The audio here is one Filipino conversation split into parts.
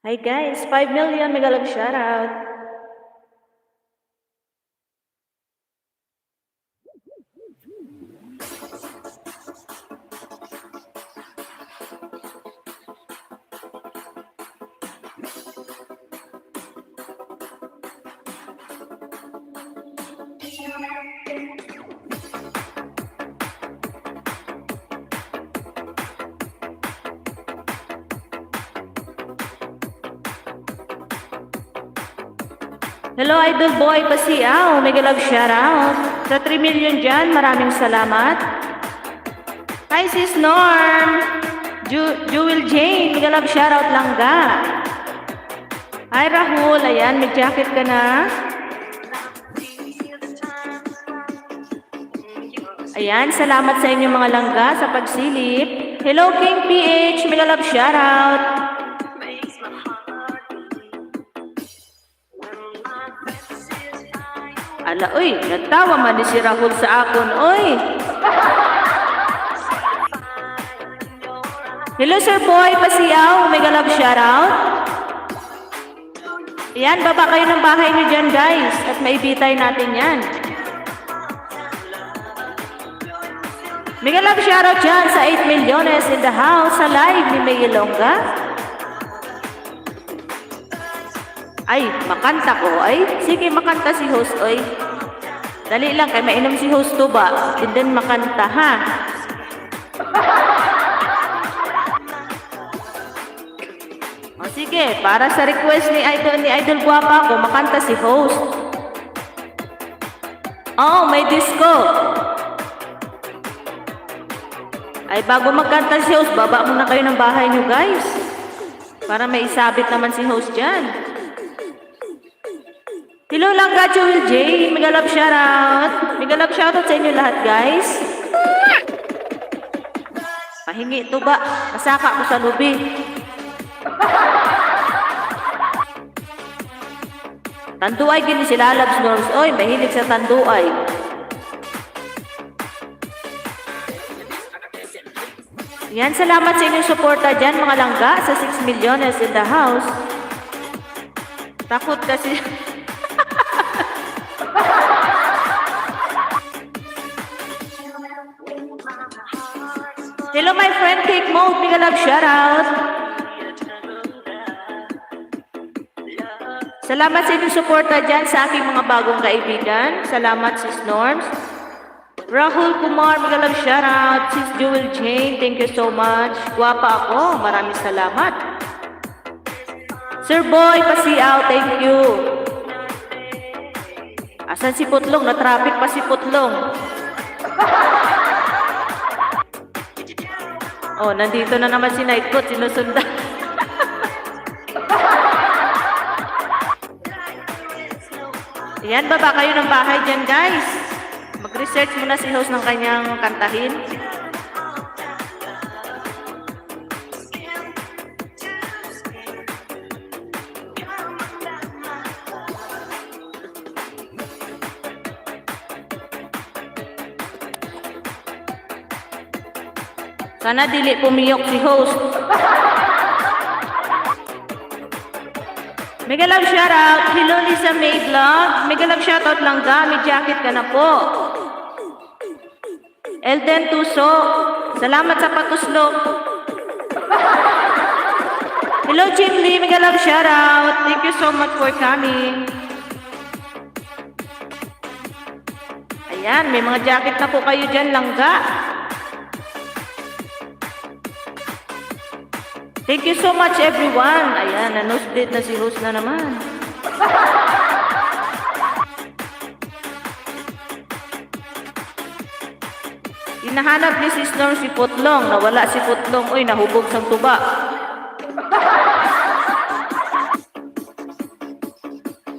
Hi guys, 5 million mega love shoutout. Hello Idol Boy Pasiao, mega love shoutout. Sa 3 million dyan, maraming salamat. Hi sis Norm, Jewel Jane, mega love shoutout langga. Hi Rahul, ayan, may jacket ka na. Ayan, salamat sa inyong mga langga sa pagsilip. Hello King PH, mega love shoutout. Ala, uy, nagtawa man ni si Rahul sa akon, uy. Hello Sir Boy Pasiao, mega love shoutout. Ayan, baba kayo ng bahay niyo dyan guys, at maibitay natin yan. Mega love shoutout dyan sa 8 milyones in the house sa live ni May Ilongga. Ay, makanta ko, ay. Sige, makanta si host, oy. Dali lang, kay mainom si host to ba? And then makanta, ha? O sige, para sa request ni Idol Guapa ko, makanta si host. Oh, may disco. Ay, bago magkanta si host, baba muna kayo ng bahay nyo, guys. Para may isabit naman si host dyan. Hello langga, Jewel J. Mega love shoutout. Mega love shoutout sa inyo lahat, guys. Pahingi ito ba? Masaka ko sa lubi. Tanduay gini sila Labs Norms. Oy, mahilig sa tanduay. Yan, salamat sa inyong suporta dyan, mga langga, sa 6 milyones in the house. Takot kasi... Hello my friend Cake Mode, mega love shoutout. Salamat sa inyong suporta dyan sa aking mga bagong kaibigan. Salamat sis Norms. Rahul Kumar, mega love shoutout. Sis Jewel Jane, thank you so much. Guwapa ako, maraming salamat. Sir Boy Pasiao, thank you. Asan si Putlong? Na-traffic pa si Putlong. Oh, nandito na naman si Nightcoat, sinusundan. Ayan, baba kayo ng bahay dyan, guys. Mag-research muna si host ng kanyang kantahin. Sana dili pumiyok si host. Mega love shoutout. Hello Lisa May Vlog. Mega love shoutout langga. May jacket ka na po. Elden Tuso. Salamat sa patuslok. Hello Jim Lee. Mega love shoutout. Thank you so much for coming. Ayan, may mga jacket na po kayo dyan langga. Thank you so much everyone. Ayan, na-nosebleed na si host na naman. Hinahanap ni si Storm si Putlong. Nawala si Putlong. Uy, nahubog sa tuba.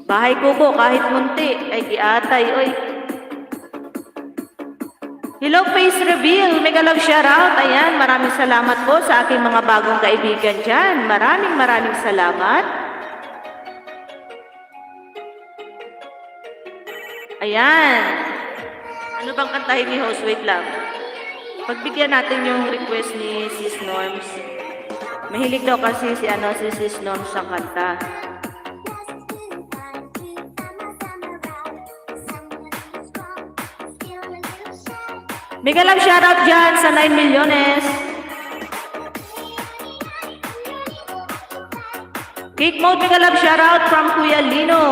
Bahay kubo kahit munti. Ay, giatay. Uy. Hello, Face Reveal. Mega love shoutout. Ayan, maraming salamat po sa aking mga bagong kaibigan dyan. Maraming salamat. Ayan. Ano bang kantahin ni host? Wait lang. Pagbigyan natin yung request ni Sis Norms. Mahilig daw kasi si Sis Norm sa kanta. Mega love shoutout dyan sa 9 milyones. Cake mode mega love shoutout from Kuya Lino.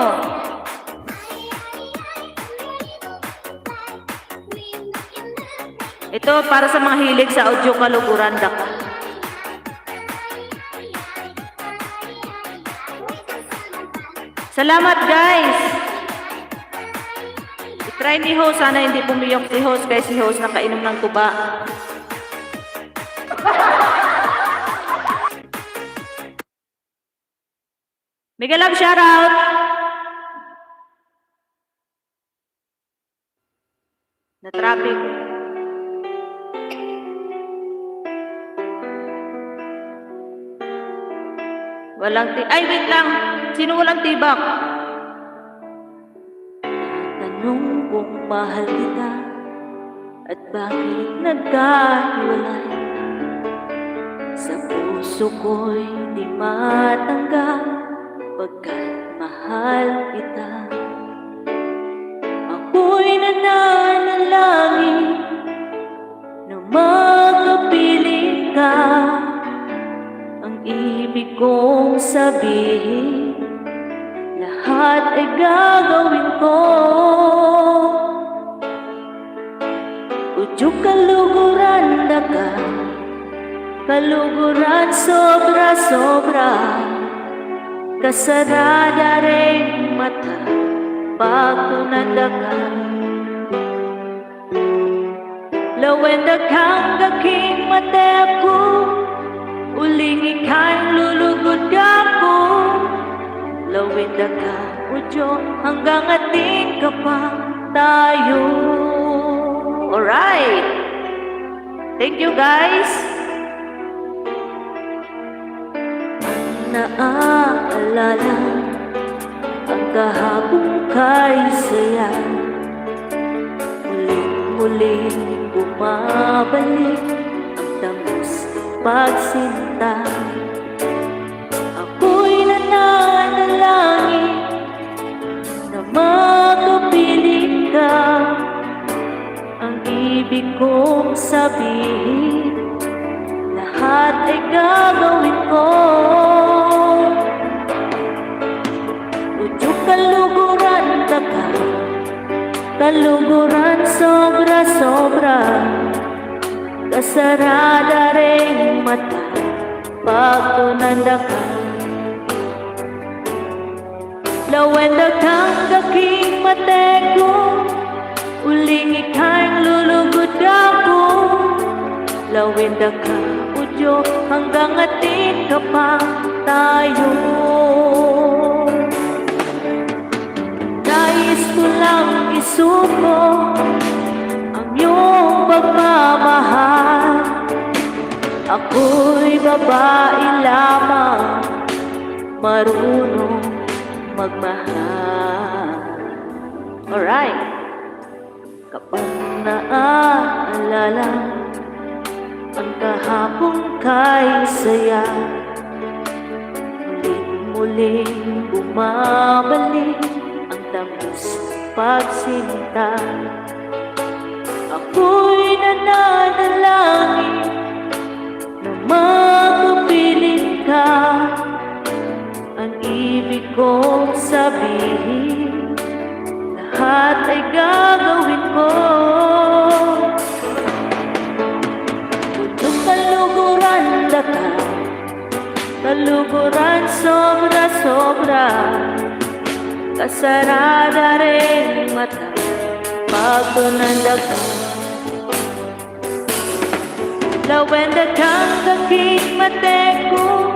Ito para sa mga hilig sa audio kaluguran daka. Salamat guys. I-try ni host, sana hindi pumiyok si host kaya si host nakainom ng tuba. Mega love shoutout. Na traffic. Ay, wait lang. Sino walang tibak? Tanong kung mahal kita at bakit nagkahiwalay. Sa puso ko'y di matanggap pagkat mahal kita. Ako'y nananalangin na makapiling ka. Ang ibig kong sabihin, lahat ay gagawin ko. Udyok kaluguran na ka, kaluguran sobra-sobra. Kasarada rin mata, pag tunanda ka. Lawenda kang aking mata ko, uling ika'y lulugod ako. Lawenda ka, udyo, hanggang ating kapag tayo. Alright! Thank you guys! Naaalala ang kahapong kay saya. Muling bumabalik ang tamis pagsinta. Ako'y nananalangin na makapiling ka. Ang ibig kong sabihin, lahat ay gagawin ko. Udyok kaluguran ka ka, kaluguran sobra-sobra. Kasarada rin mata, pag tunanda ka. Lawenda kang aking mata ko, uling ika'y lulugod ako. Lawenda ka, udyo, hanggang ating kapag tayo. Nais ko lang isuko ang iyong pagmamahal. Ako'y babae lamang, marunong magmahal. Alright. Kapag naaalala ang kahapong kay saya, muling bumabalik ang tamis pagsinta. Ako'y nananalangin na makapiling ka. Ang ibig kong sabihin, lahat ay gagawin ko. Udyok kaluguran na ka, kaluguran sobra-sobra. Kasarada rin mata, pag tunanda ka. Lawenda kang aking mata ko,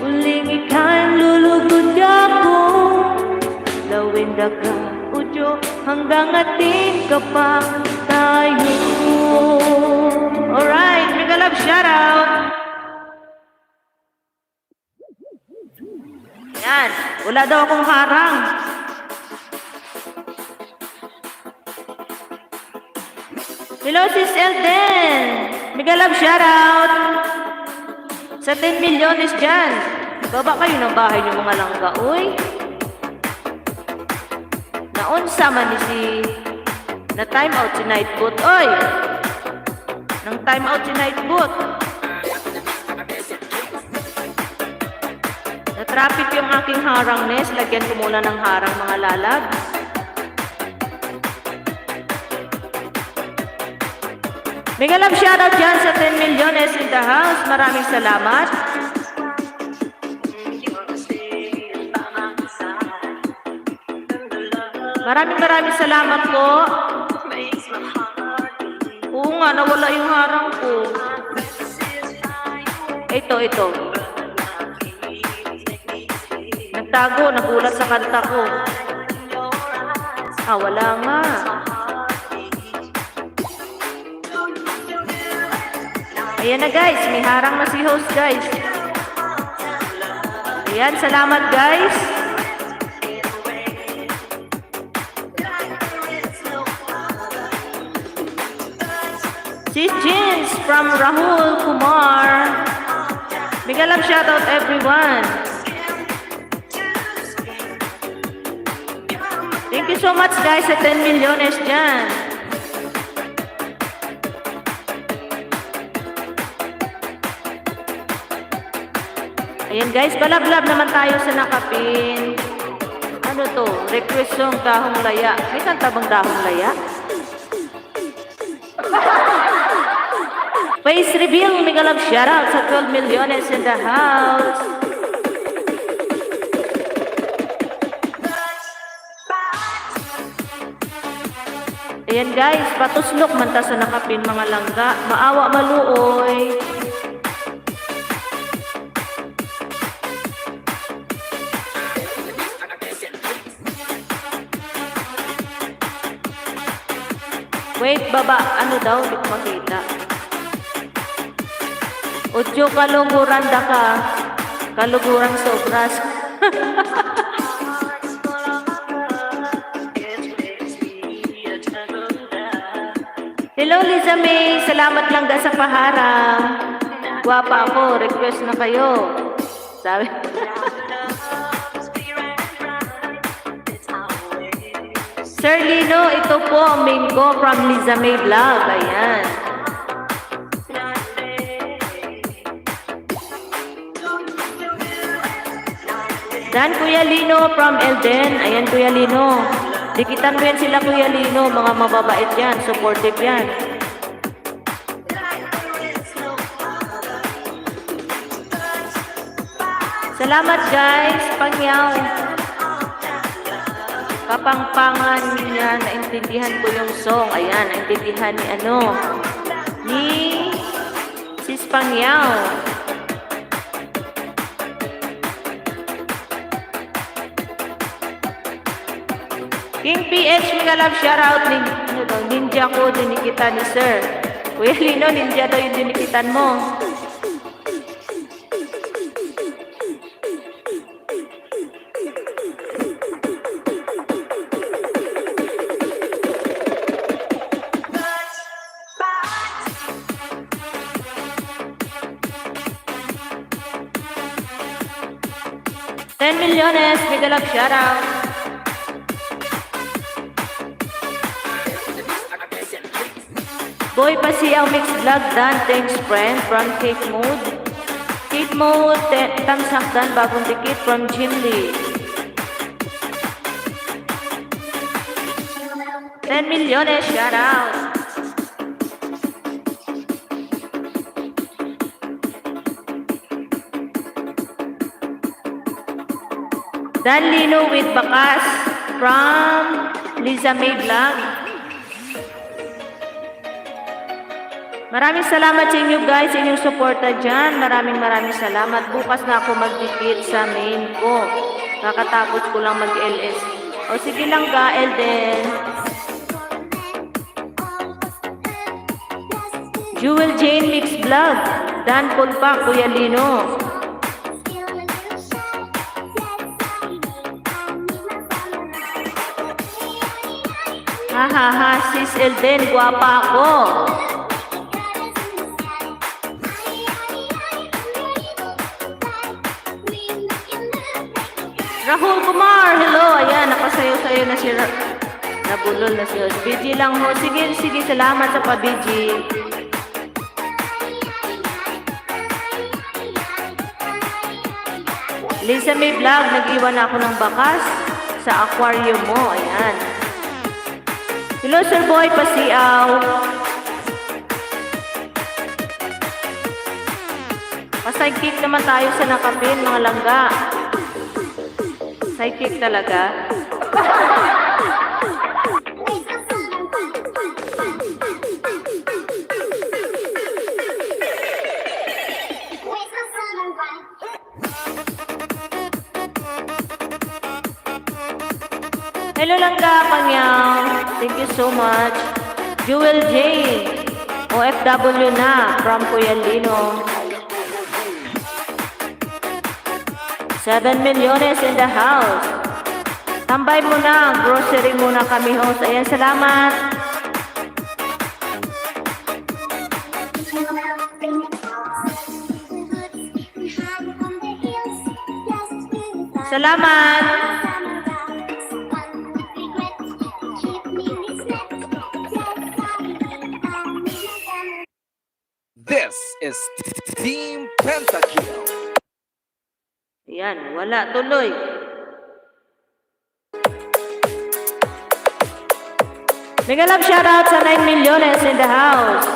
uling ika'y lulugod ako. Lawenda ka, udyo, hanggang ating kapag tayo. Alright, mega love shoutout! Yan, wala daw akong harang. Hello, Sis Elden! Mega love shoutout! Sa 10 milyones dyan. Baba kayo ng bahay niyo mga langga, uy. Naunsa man ni si na time out si Nightboot, oy. Nang time out si Nightboot. Na-traffic yung aking harang nest. Lagyan ko muna ng harang mga lalag. Mega love shoutout dyan sa 10 milyones in the house. Maraming salamat. Maraming salamat po. Oo nga, nawala yung harang ko. Ito. Nagtago, nagulat sa kanta ko. Wala nga. Ayan na guys, may harang na si host guys. Ayan, salamat guys. Sis Jeans from Rahul Kumar. Mega love shoutout everyone. Thank you so much guys sa 10 milyones dyan. Ayan guys, balablab naman tayo sa nakapin. Ano to? Request song Dahong Laya. May kanta bang Dahong Laya? Face reveal, mega love shoutout sa 12 milyones in the house. Ayan guys, patuslok man ta sa nakapin mga langga. Maawa maluoy. Wait, baba. Ano daw? Hindi ko makita. Udyo kaluguran da ka. Kaluguran sobras. Hello, Liza May. Salamat lang da sa paharang. Guwapa ako. Request na kayo. Sabi. Sir Lino, ito po ang main ko from Liza May Vlog. Ayan. Dan Kuya Lino from Elden. Ayan Kuya Lino. Dikitan mo yan sila Kuya Lino. Mga mababait yan. Supportive yan. Salamat guys. Pangyaw. Kapangpangan niya, naintindihan ko yung song. Ayan, naintindihan ni ni Sis Pangyaw. King PH, mega love shoutout. Ninja ko, dinikitan ni Sir. Kuya Lino, ninja daw yung dinikitan mo. $10 milyones, mega love shoutout. Boy Pasiyaw Mix Vlog Dan, thanks friend from Cake Mode. Cake Mode, tamsak Dan, bagong dikit from Jim Lee. 10 milyones, shoutout. Dan Lino with Bakas from Liza May Vlog. Maraming salamat sa inyo guys, sa inyong suporta dyan. Maraming salamat. Bukas na ako magdikit sa main ko. Kakatapos ko lang mag-LS. O sige lang ka, Elden. Jewel Jane Mix Vlog. Dan Pulpak, Kuya Lino. Hahaha, sis Elden, guwapa ako. nagsasayaw-sayaw na si nabulol na si Host. BG lang ho. Sige, sige, salamat sa pa-BG. Lisa May Vlog, nag-iwan ako ng bakas sa aquarium mo. Ayan. Hello, Sir Boy Pasiaw. Sidekick naman tayo sa nakapin, mga langga. Sidekick talaga. Hello langga, Panyaw. Thank you so much. Jewel J. OFW na from Kuya Lino. 7 milyones in the house. Tambay muna, grocery muna kami, host. Ayan, salamat. Salamat. This is Team Pentakill. Yan, wala, tuloy. Mega love shoutout sa 9 milyones in the house.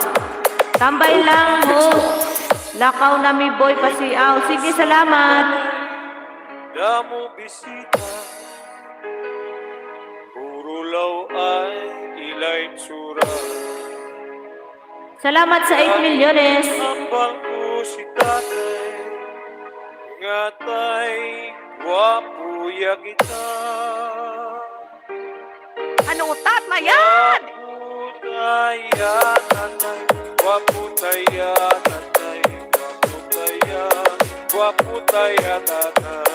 Tambay lang, host. Lakaw na mi boy Pasiaw. Sige, salamat. Damo bisita, puro law ay ilay tsura. Salamat sa 8 milyones. Ang bangko si tatay, ngatay, gwapo ya kita. Ano utat na yan? Gwapo taya tatay, gwapo taya tatay, gwapo taya, gwapo taya tatay,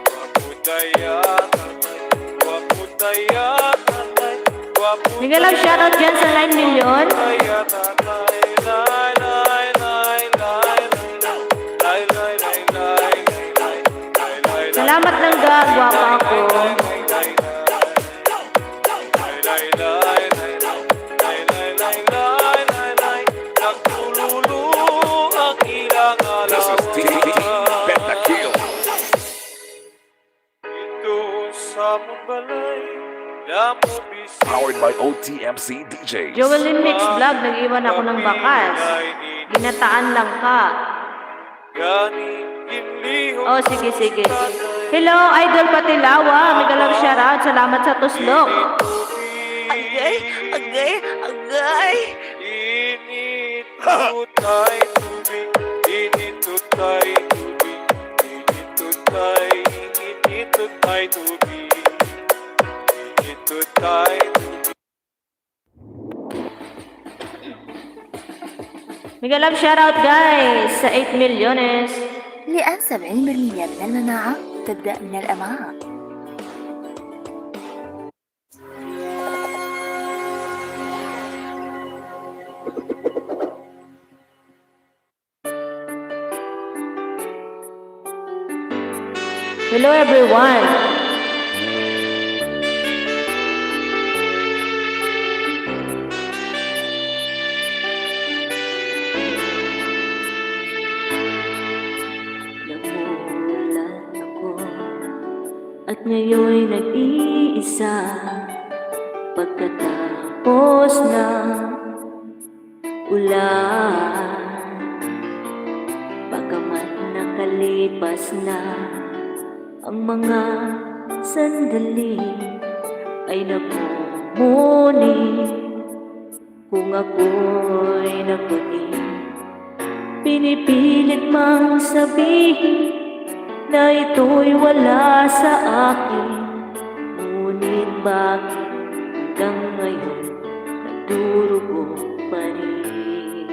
gwapo taya tatay, gwapo taya tatay, gwapo Mega love shoutout dyan sa 9 milyon. taya tatay, lay lay lay lay lay lay lay lay lay lay. Salamat ng gagwapa ko. This is Team Pentakill. Powered by OTMC DJs. Joelyn Mix Vlog, nag-iwan ako ng bakas. Ginataan lang ka. Oh, sige, sige. Hello, Idol Patilawa. Mega love shoutout. Salamat sa tuslok. Agay, agay, agay. Initutay tubig, initutay tubig, initutay, initutay tubig, initutay tubig. Mega love shoutout guys sa 8 milyones. لآن 70% من المناعة تبدأ من الأمعاء. Hello everyone. Namulat ako at ngayon'y nag-iisa pagkatapos ng ulan. Bagamat nakalipas na ang mga sandali ay napumuni kung ako'y nagpuni. Pinipilit mang sabihin na ito'y wala sa akin. Ngunit bakit hanggang ngayon nagdurugo pa rin?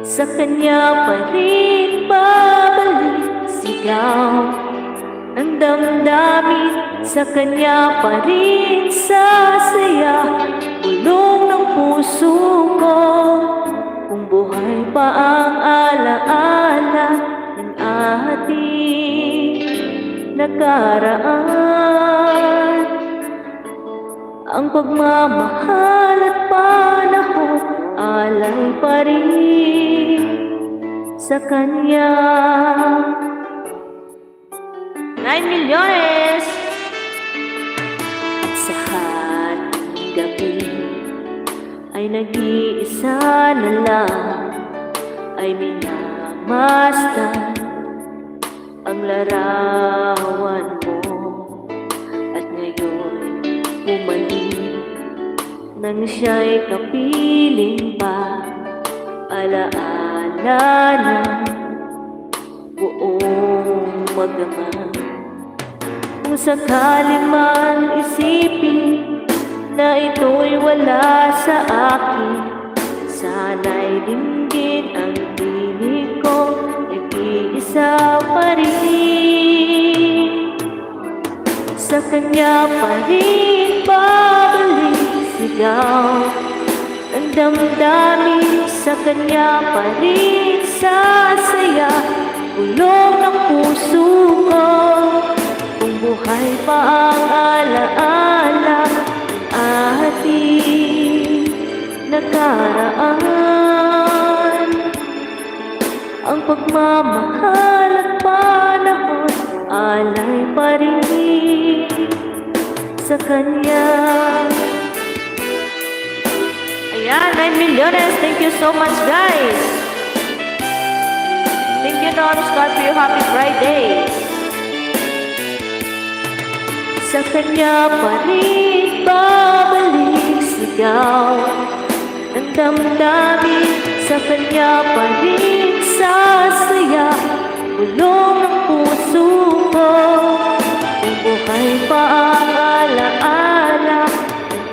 Sa kanya pa rin babalik sigaw ang damdamin, sa kanya pa rin sasaya bulong ng puso ko. Kung buhay pa ang alaala ng ating nakaraan. Ang pagmamahal at panahon alay pa rin sa kanya. 9 milyones! At sa hating gabi ay nag-iisa na lang, ay minamasdan ang larawan mo. At ngayon bumalik nang siya'y kapiling pa, alaala ng buong magdamag. Kung sakali man isipin na ito'y wala sa akin, sana'y dinggin ang tinig ko, nag-iisa pa rin. Sa kanya pa rin babalik sigaw ang damdamin, sa kanya pa rin sasaya bulong ng puso ko. Kung buhay pa ang alaala ng ating nakaraan, ang pagmamahal at panahon alay pa rin sa kanya. Ayan, 9 milyones. Thank you so much, guys. Thank you, Don Scorpio. Happy Friday. Sa kanya pa rin babalik sigaw ang damdamin, sa kanya pa rin sasaya bulong ng puso ko. Kung buhay pa ang alaala ng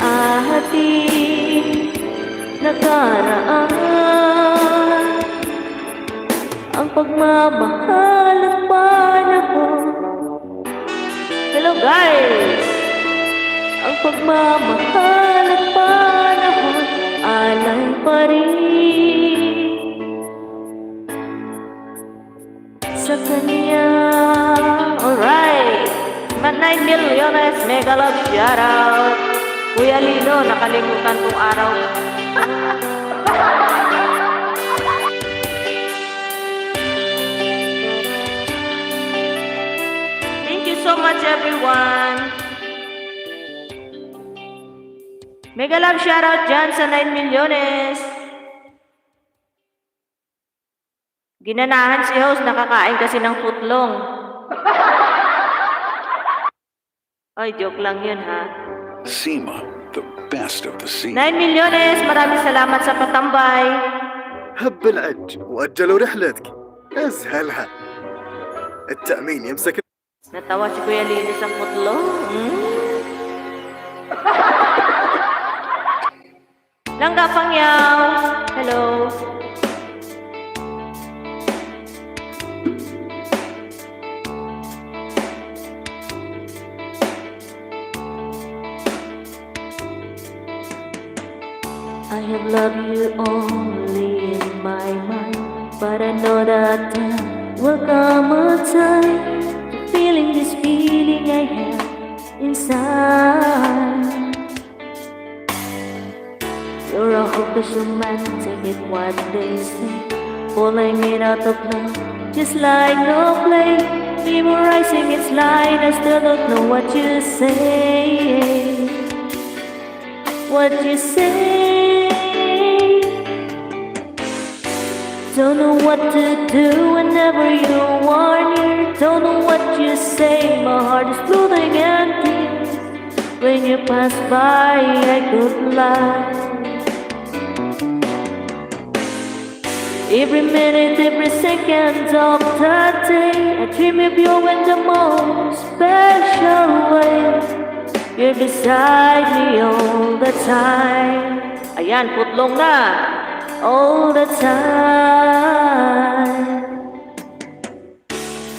ating nakaraan, ang pagmamahal at panahon. Hello guys! Ang pagmamahal at panahon alay pa rin sa kanya. Alright! 9 milyones, mega love shoutout. Kuya Lino, nakalimutan kong araw. Thank you so much, everyone. Mega love shoutout dyan sa 9 milyones. Ginanahan si host, nakakain kasi ng footlong. Ay, joke lang yun, ha? SEMA, the best of the sea. 9 milyones, maraming salamat sa patambay. هب العج وأجلوا رحلتك اسهلها التأمين يمسك Natawa si Kuya Lino sa footlong. Langga Pangyaw. Hello. I have loved you only in my mind, but I know that time will come a time to feeling this feeling I have inside. You're a hopeless romantic, it's what they say, falling in out of love, just like no play, memorizing its line, I still don't know what you say. What you say? Don't know what to do whenever you are near. Don't know what you say, my heart is floating empty. When you pass by, I could lie. Every minute, every second of the day, I dream of you in the most special way. You're beside me all the time. Ayan, putlong na. All the time.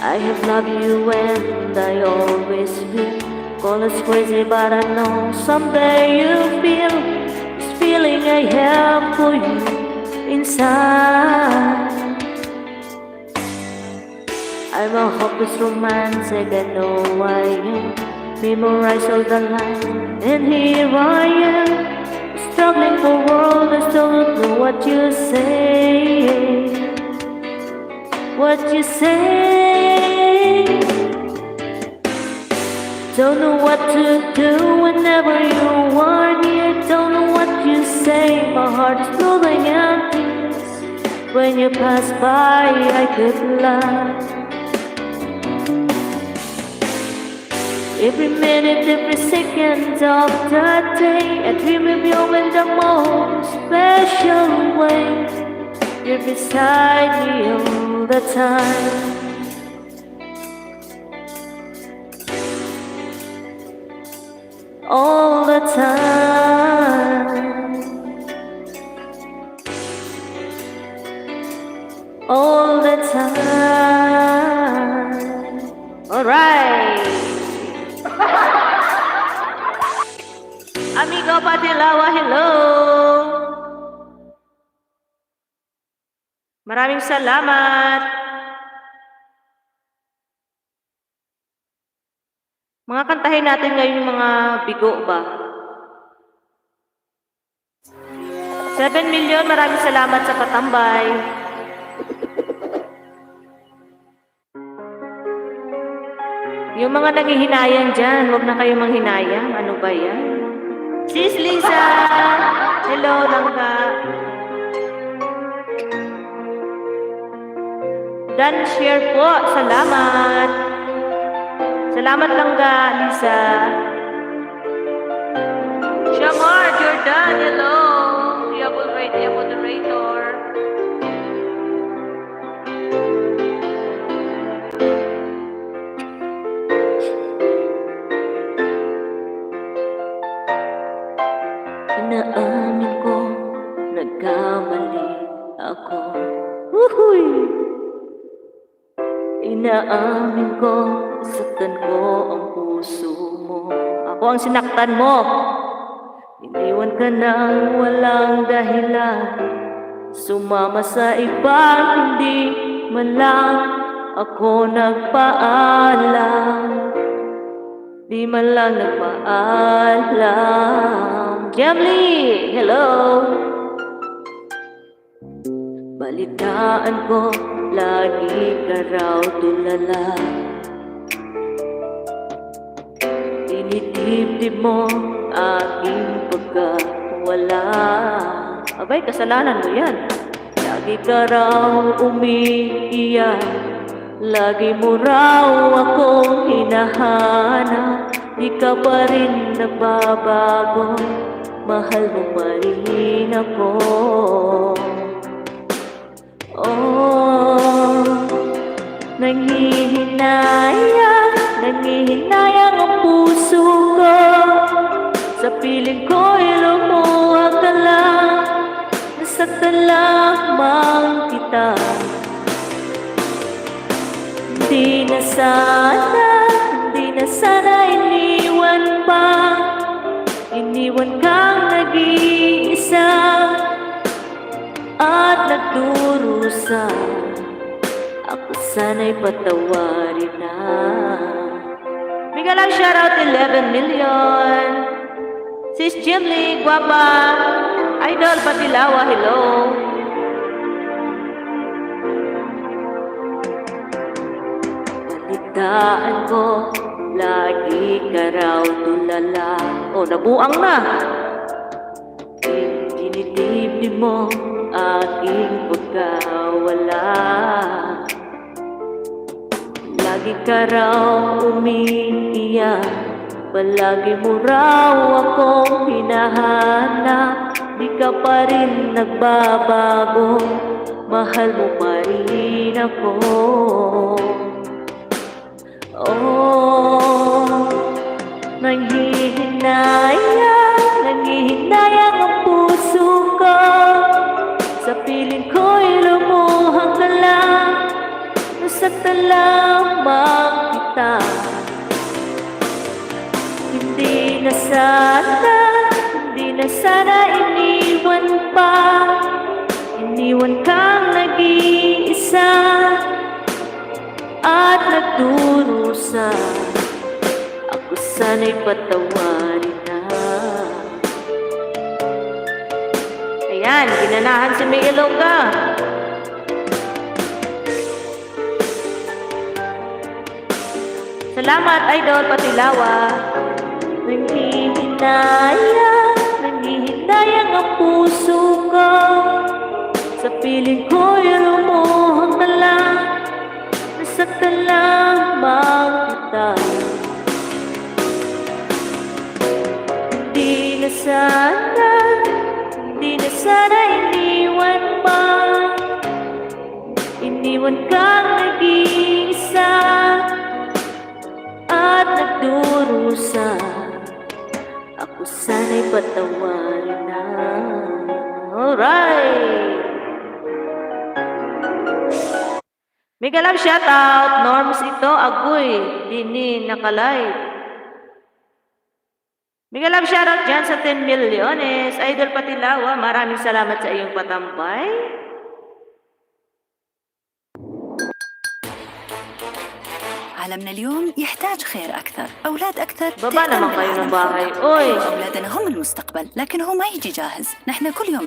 I have loved you and I always will. Call us crazy but I know someday you'll feel this feeling I have for you inside. I'm a hopeless romance, I got no idea. Memorize all the lines, and here I am, struggling for world, I still don't know what you say. What you say? Don't know what to do whenever you are near. Don't know what you say, my heart is flowing empty. When you pass by, I could lie. Every minute, every second of the day, I dream of you in the most special way. You're beside me all the time. All the time. All the time. All right. Amigo Patilawa, hello. Maraming salamat. Mga kantahin natin ngayon yung mga bigo ba? 7 million, maraming salamat sa patambay. Yung mga nanghihinayang dyan, huwag na kayo manghinayang. Ano ba yan? Sis Lisa! Hello, Langga. Dan share po, salamat. Salamat Langga, Lisa. Shamar, Jordan, hello. Diabol Radio moderator. Inaamin ko, nagkamali ako. Uhuy! Inaamin ko, saktan ko ang puso mo. Ako ang sinaktan mo. Iniwan ka nang walang dahilan. Sumama sa ibang hindi man lang ako nagpaalam. Di man lang nagpaalam. Jamli, hello. Balitaan ko, lagi ka raw tulala. Dinidibdib mo aking pagkawala. Abay, kasalanan mo yan. Lagi ka raw umiiyak. Lagi mo raw akong hinahanap. Di ka pa rin nagbabago. Mahal mo pa rin ako. Oh, nangihinayang ang puso ko. Sa piling ko'y lumuha ka lang. Nasaktan lamang kita. Hindi na sana iniwan pa. Iniwan kang nag-iisa at nagdurusa. Ako sana'y patawarin na. Bigla lang shoutout 11 million. Sis Jimly, guwapa. Idol Patilawa, hello. Balitaan ko, lagi ka raw tulala. O, nabuang na. Dinidibdib mo aking pagkawala. Lagi ka raw umiiyak. Palagi mo raw akong hinahanap. Di ka pa rin nagbabago. Mahal mo pa rin ako. Oh, nanghihinayang ang puso ko. Sa piling ko'y lumuhang ka lang. Nasaktan lamang kita. Hindi na sana iniwan pa. Iniwan kang nag-iisa at nagdurusa, ako sana'y patawarin na. Ayan, ginanahan si Miguel Ilongga. Salamat, Idol Patilawa. Nangihinayang ang puso ko, sa piling ko'y lumuhang na lang, nasaktan lamang kita. Hindi na sana iniwan pa, iniwan kang nag-iisa at nagdurusa, ako sana'y patawarin na. Alright! Mega love shoutout, Norms ito, Agoy, Dini, Nakalive. Mega love shoutout dyan sa 10 milyones. Idol Patilawa, maraming salamat sa iyong patambay. عالمنا اليوم يحتاج خير أكثر، أولاد أكثر. بابا naman kayo ng bahay. Oy! أولادنا هم المستقبل، لكن هو ما يجي جاهز. نحن كل يوم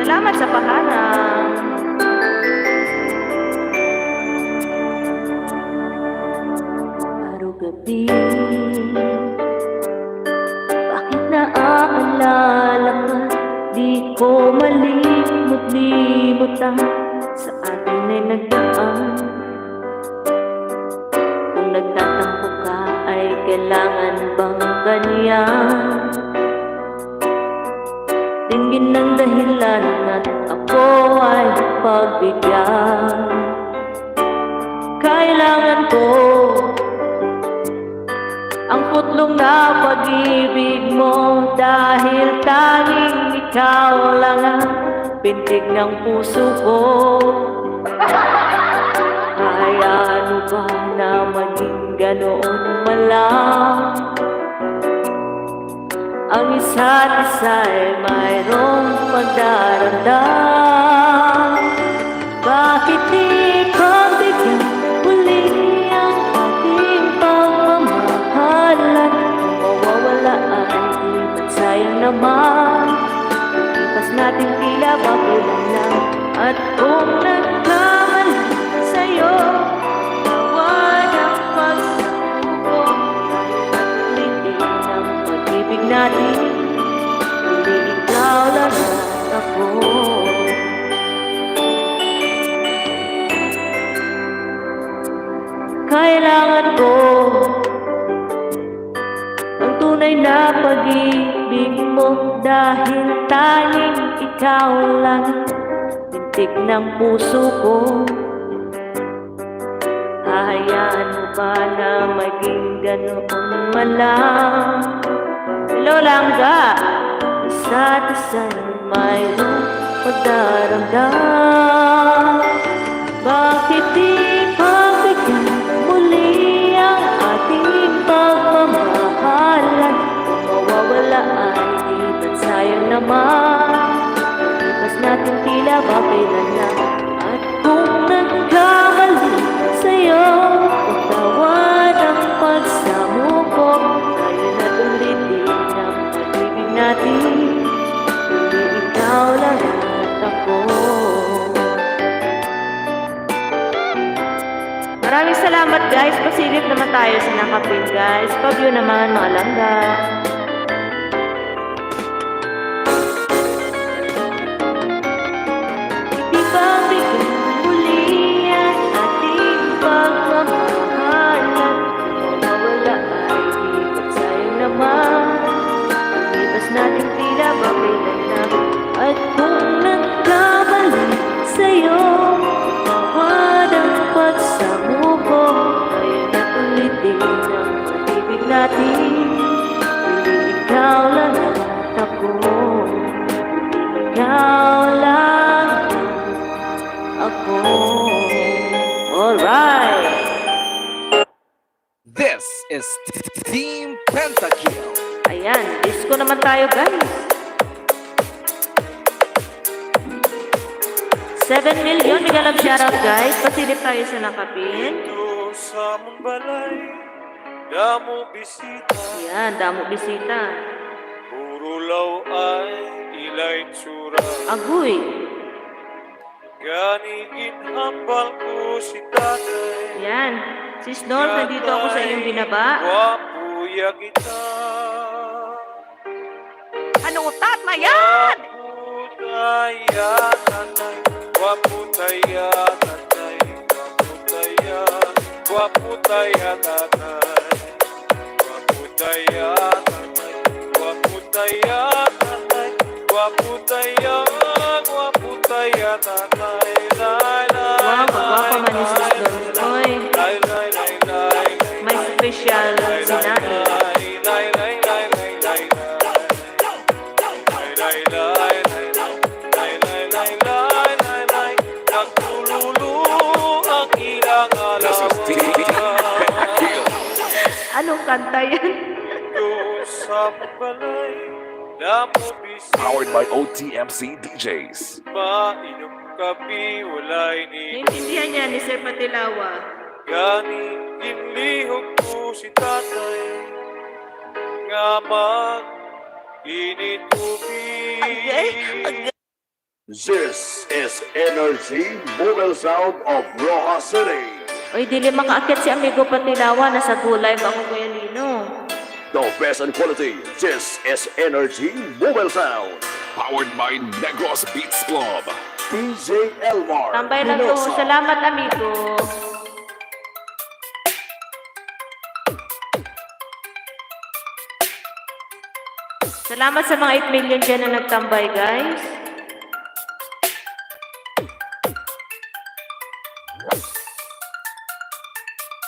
Salamat sa pahanap. Araw-gabi, bakit naaalala ka? Di ko malimot-limutan sa atin ay nagdaan. Kung nagtatampo ka ay kailangan bang ganyan? Tingin ng dahilan at ako ay pagbigyan. Kailangan ko ang putlong na pag-ibig mo, dahil tanging ikaw lang ang pintig ng puso ko. Ay ano ba na maging ganoon malang ang isa't isa'y mayroong pagdaramdam? Bakit di ko bigyan uli ang ating pagmamahalan? Kung mawawala ay di ba't sayang naman? Ipas natin tila babilang lang. At kung nagkamali sa'yo, tawad ang pagsuko. Hindi ng pag-ibig natin, hindi ikaw lang at ako. Kailangan ko ang tunay na pag-ibig mo, dahil tanging ikaw lang pintig ng puso ko. Hahayaan mo ba na maging ganoon malang? Hello Langga, isa't isa'y mayroong pagdaramdam. Bakit di pabigyan muli ang ating pagmamahalan? Kung mawawala ay di ba't sayang naman? Ipas natin tila babilan lang. At kung nagkamali sa'yo, patawad ang pagsamo ko. Tayo na't ulitin ang pag-ibig natin, hindi ikaw lang at ako. Maraming salamat guys. Pasilip naman tayo sa nakapin guys. Pag-view naman mga langga. Hindi ba bigyan muli ang ating pagmamahalan? Kung mawawala ay di ba't sayang naman? Ipas natin tila babilan na. At kung nagkamali sa'yo, tawad ang pagsamo ko. Tayo na't ulitin ang pag-ibig natin, hindi ikaw lang at ako. Ikaw lang ako. Alright! This is Team Pentakill. Ayan, disco naman tayo guys. 7 million, mega love shoutout guys. Pasilip tayo sa nakapin. Dito sa mong balay, damo bisita. Yan, damo bisita. Puro law ay ilay tsura. Agoy. Gani ginhambal ko si tatay. Yan. Sis Norm, nandito ako sa iyong binaba. Wapuya kita. Ano utat na yan? Waputaya tatay. Waputaya tatay. Waputaya. Waputaya tatay. Waputaya tatay. Waputaya tatay. Waputaya. Waputaya tatay. Lay, lay, Wow, magwapa man ni Sis Norm. Oy, lay, lay, lay, lay, lay. may special sinabi. Anong kanta yan? Powered by OTMC DJs. Painom kapi, walay ni Naintindihan niya ni Sir Patilawa. Gani inlihog ko si tatay nga mag init tubig. This is Energy Mobile Sound of Roja City. Oy, dili makaakyat si Amigo Patilawa. Nasa gulay ba ako Kuya Lino? The best in quality. This is Energy Mobile Sound. Powered by Negros Beats Club. DJ Elmar. Tambay lang to. Pinoza. Salamat, amigo. Salamat sa mga 8 million dyan na nagtambay, guys.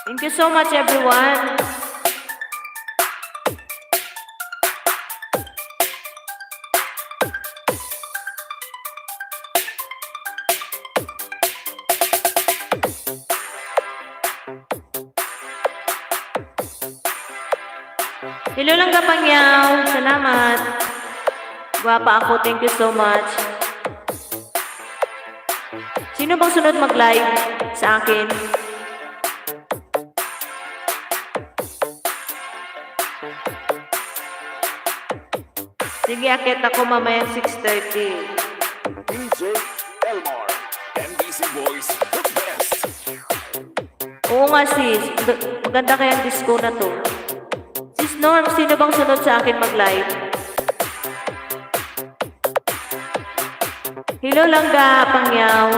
Thank you so much, everyone. Hello lang Kapangyaw. Salamat. Guwapa ako. Thank you so much. Sino bang sunod mag-live sa akin? Sige, akit ako mamayang 6:30. DJ Elmar. NBC Boys, the best. Oo nga sis. Maganda kayang disco na to. Sis Norm, sino bang sunod sa akin mag-live? Hello lang Kapangyaw.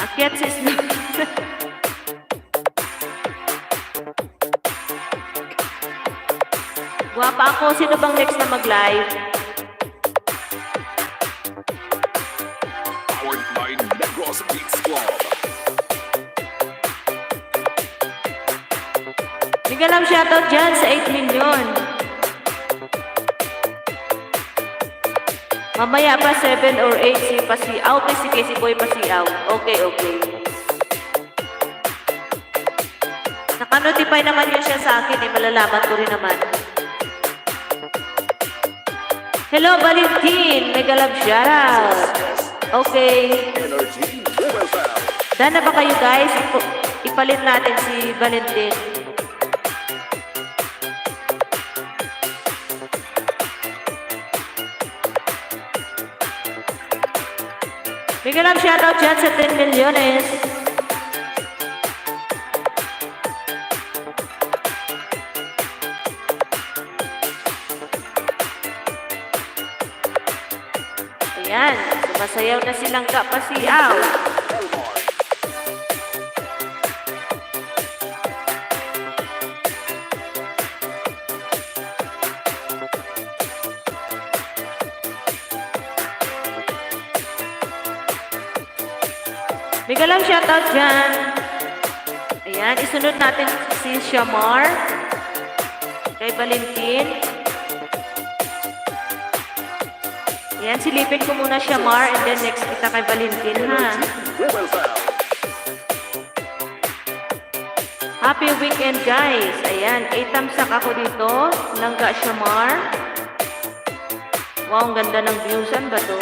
Akyat sis Norm. Guwapa ako. Sino bang next na mag-live? Powered by Negros Beats Club. Bigyan lang shoutout dyan sa 8 million. Mamaya pa 7 or 8 si Pasiaw. Okay, sige si Boy Pasiaw. Okay, okay. Naka-notify naman yun siya sa akin eh. Malalaman ko rin naman. Hello, Valentin. Mega love shoutout. Okay. Energy Mobile Sound. Daan na ba kayo guys? Ipalit natin si Valentin. Bigyan lang shoutout dyan sa 10 milyones. Ayan, sumasayaw na silang Kapasiaw. Bigyan lang shoutout dyan. Ayan, isunod natin si Shamar. Kay Valentin. Ayan, silipin ko muna Shamar and then next kita kay Valentin, ha? Mobile Sound. Happy weekend, guys. Ayan, 8 tamsak ako dito. Langga Shamar. Wow, ang ganda ng views. Saan ba to?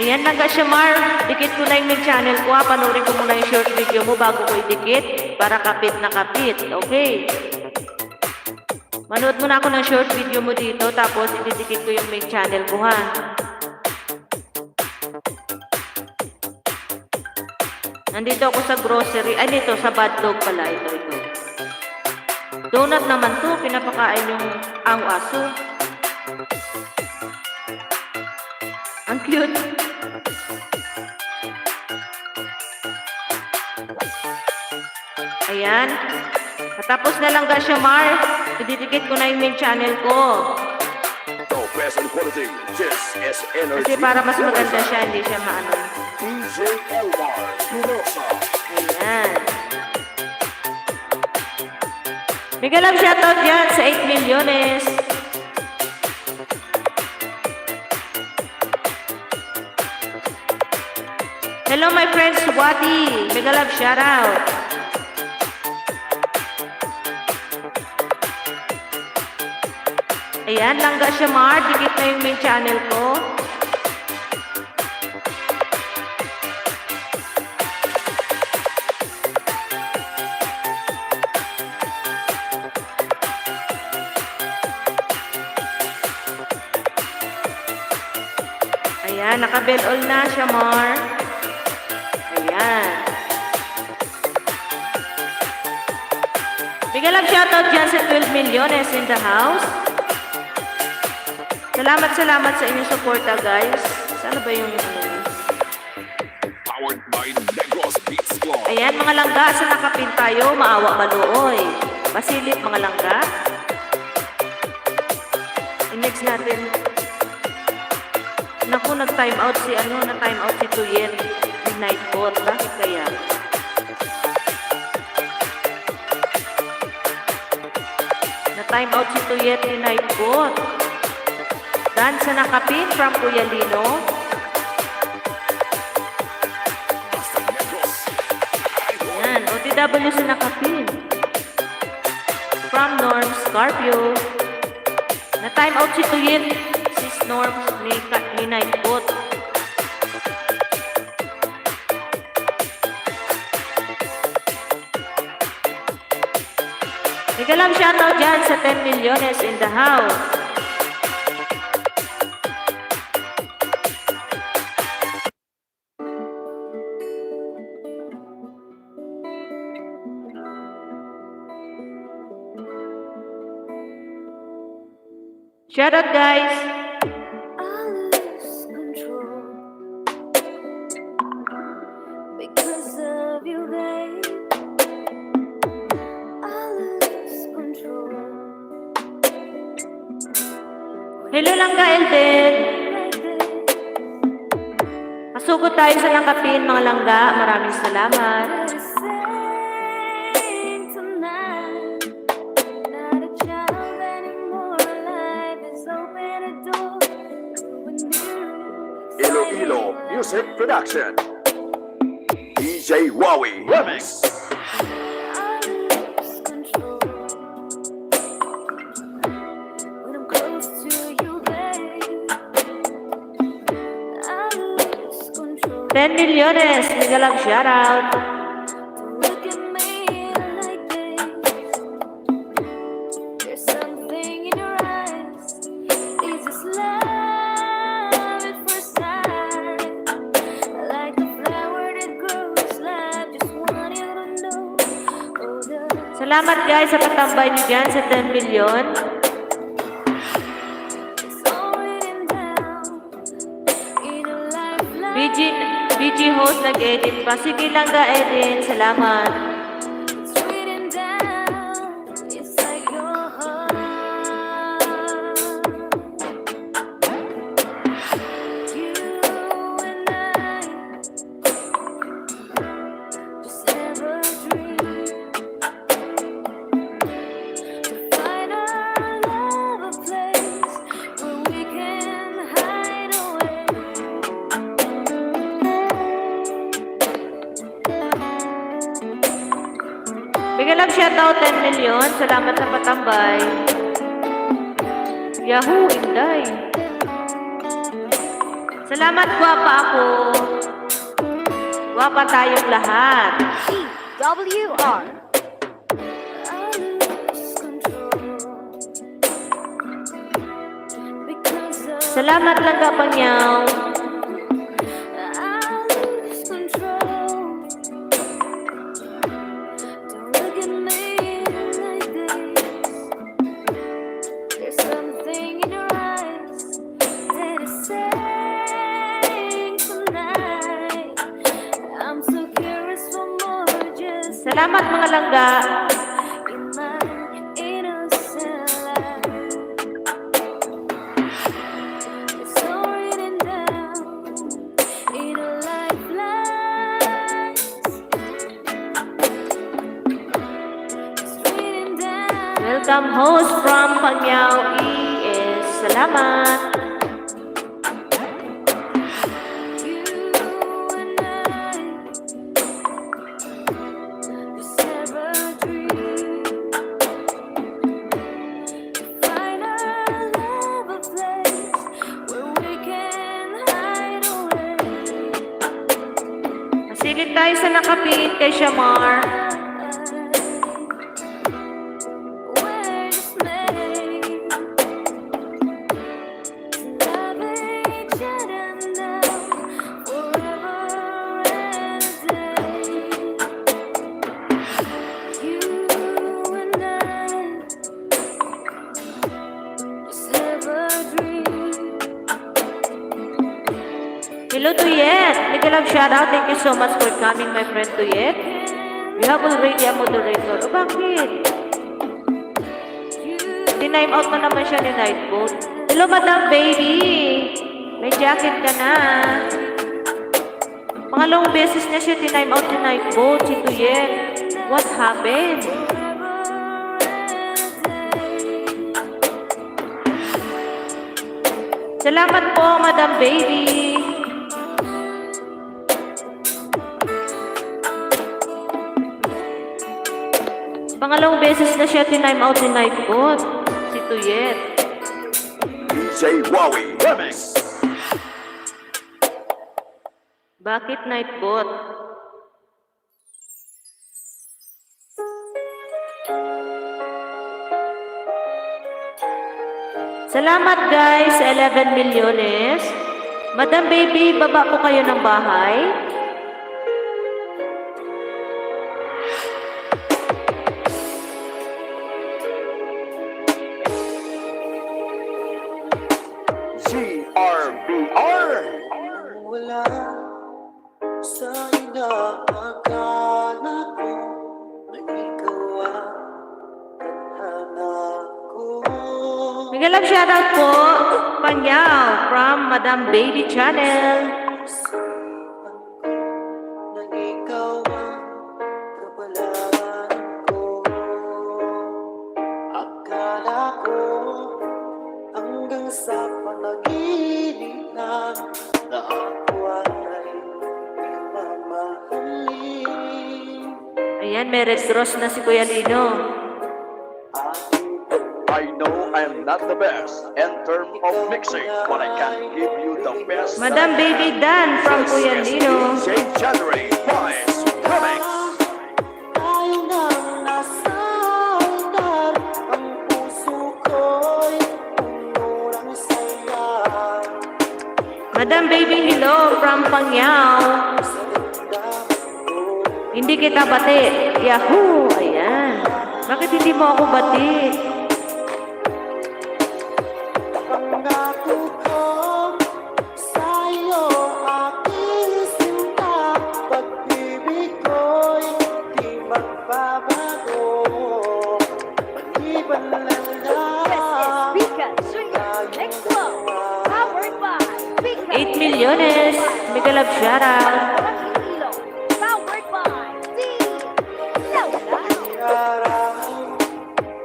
Ayan, Langga Shamar. Dikit ko na yung main channel ko. Panoorin ko muna yung short video mo bago ko idikit para kapit na kapit. Okay. Manood muna ako ng short video mo dito tapos ididikit ko yung main channel ko, ha. Nandito ako sa grocery. Ay, dito sa Badlog pala. Ito. Donut naman to. Pinapakain yung ang aso. Ang cute. Ayan. Matapos na lang Shamar, ididikit ko na yung main channel ko. The best in quality. This is energy. Kasi para mas maganda siya, hindi siya maano. DJ Elmar Espinosa. Ayan. Mega love shoutout dyan sa 8 milyones. Hello my friends, Wadi. Mega love shoutout. Ayan, Langga Shamar. Dikit na yung main channel ko. Ayan, naka-bell all na, Shamar. Ayan. Bigyan lang shoutout dyan sa 12 milyones in the house. Salamat sa inyong suporta, guys. Sana ba yung Powered by Negros Beats Club. Ayan, mga langga, sa nakapin tayo, maawa maluoy. Pasilip, mga langga. I-next natin. Naku, nag-time out si na-time out si Tuyet. Midnight bot. Bakit kaya? Na-time out si Tuyet, midnight bot. Dan sa nakapin from Kuya Lino. Ayan, OTW sa nakapin. From Norm Scorpio. Na-time out si Tuyet. Sis Norm ni Nightbot. Ikalam shoutout dyan sa 10 milyones in the house. Shout out, guys. I lose control because of you, babe. I lose control. Hello lang ka, Elden. Pasugod tayo sa langkapin, mga langga. Maraming salamat. Iloilo Music Production. DJ Wowie Remix. $10 milyones. Mega love shoutout. Salamat guys sa patambay niyo dyan sa 10 milyon. BG host nag-edit pa. Sige lang ga edit. Salamat. Mega love shoutout 10 million. Salamat sa patambay. Yahoo, Inday. Salamat, gwapa ako. Gwapa tayong lahat. WR. Salamat lang kapangyaw. Salamat mga langga. Welcome host from Pangyao is salamat. Masigit tayo sa nakapit kay Shamar. Hello, Tuyet. Mega love shoutout. Thank you so much for coming, my friend Tuyet. You have already a moderator. O, bakit? Dinime out na naman siya ni Nightboat. Hello, Madam Baby. May jacket ka na. Pangalawang beses na siya dinime out ni Nightboat, si Tuyet. What happened? Salamat po, Madam Baby. Pangalawang beses na siya tinime out ni Nightbot, si Tuyet. DJ Wowie Remix. Bakit Nightbot? Salamat guys sa 11 milyones. Madam Baby, baba po kayo ng bahay. GRBR. Wala sa inaakala ko na ikaw ang tadhana ko. Mega love shoutout po, Panyaw from Madam Baby Channel. Na ikaw ang kapalaran ko. Akala ko hanggang sa panaginip na ako ay mamahalin. Ayan, may red cross na si Kuya Lino. I know I'm not the best in terms of mixing, but I can give you the best. Madam Baby Dan from Kuya Lino. DJ January Price Remix. Tayo nang nasa altar, ang puso ko'y puno ng saya. Madam Baby Hello from Pangyao. Hindi kita bati. Yahoo! Ayan. Bakit hindi mo ako bati? Pangako ko sa'yo, aking sinta, pag-ibig ko'y di magbabago. Pag-iban lang lang. Next flow, powered by Pika. 8 milyones. Mega love shoutout. Hilo, powered by D. Laura. Araw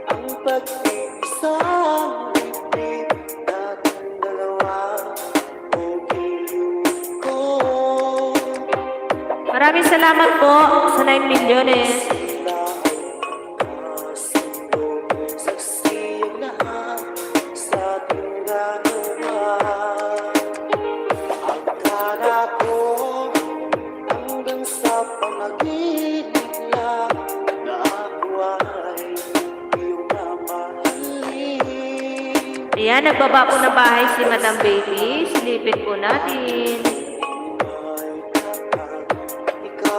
ang pag-iisang liblib natin dalawa. O giliw ko. Maraming salamat po sa 9 milyones. Ayan, nagbaba po ng bahay si Madam Baby. Silipin po natin.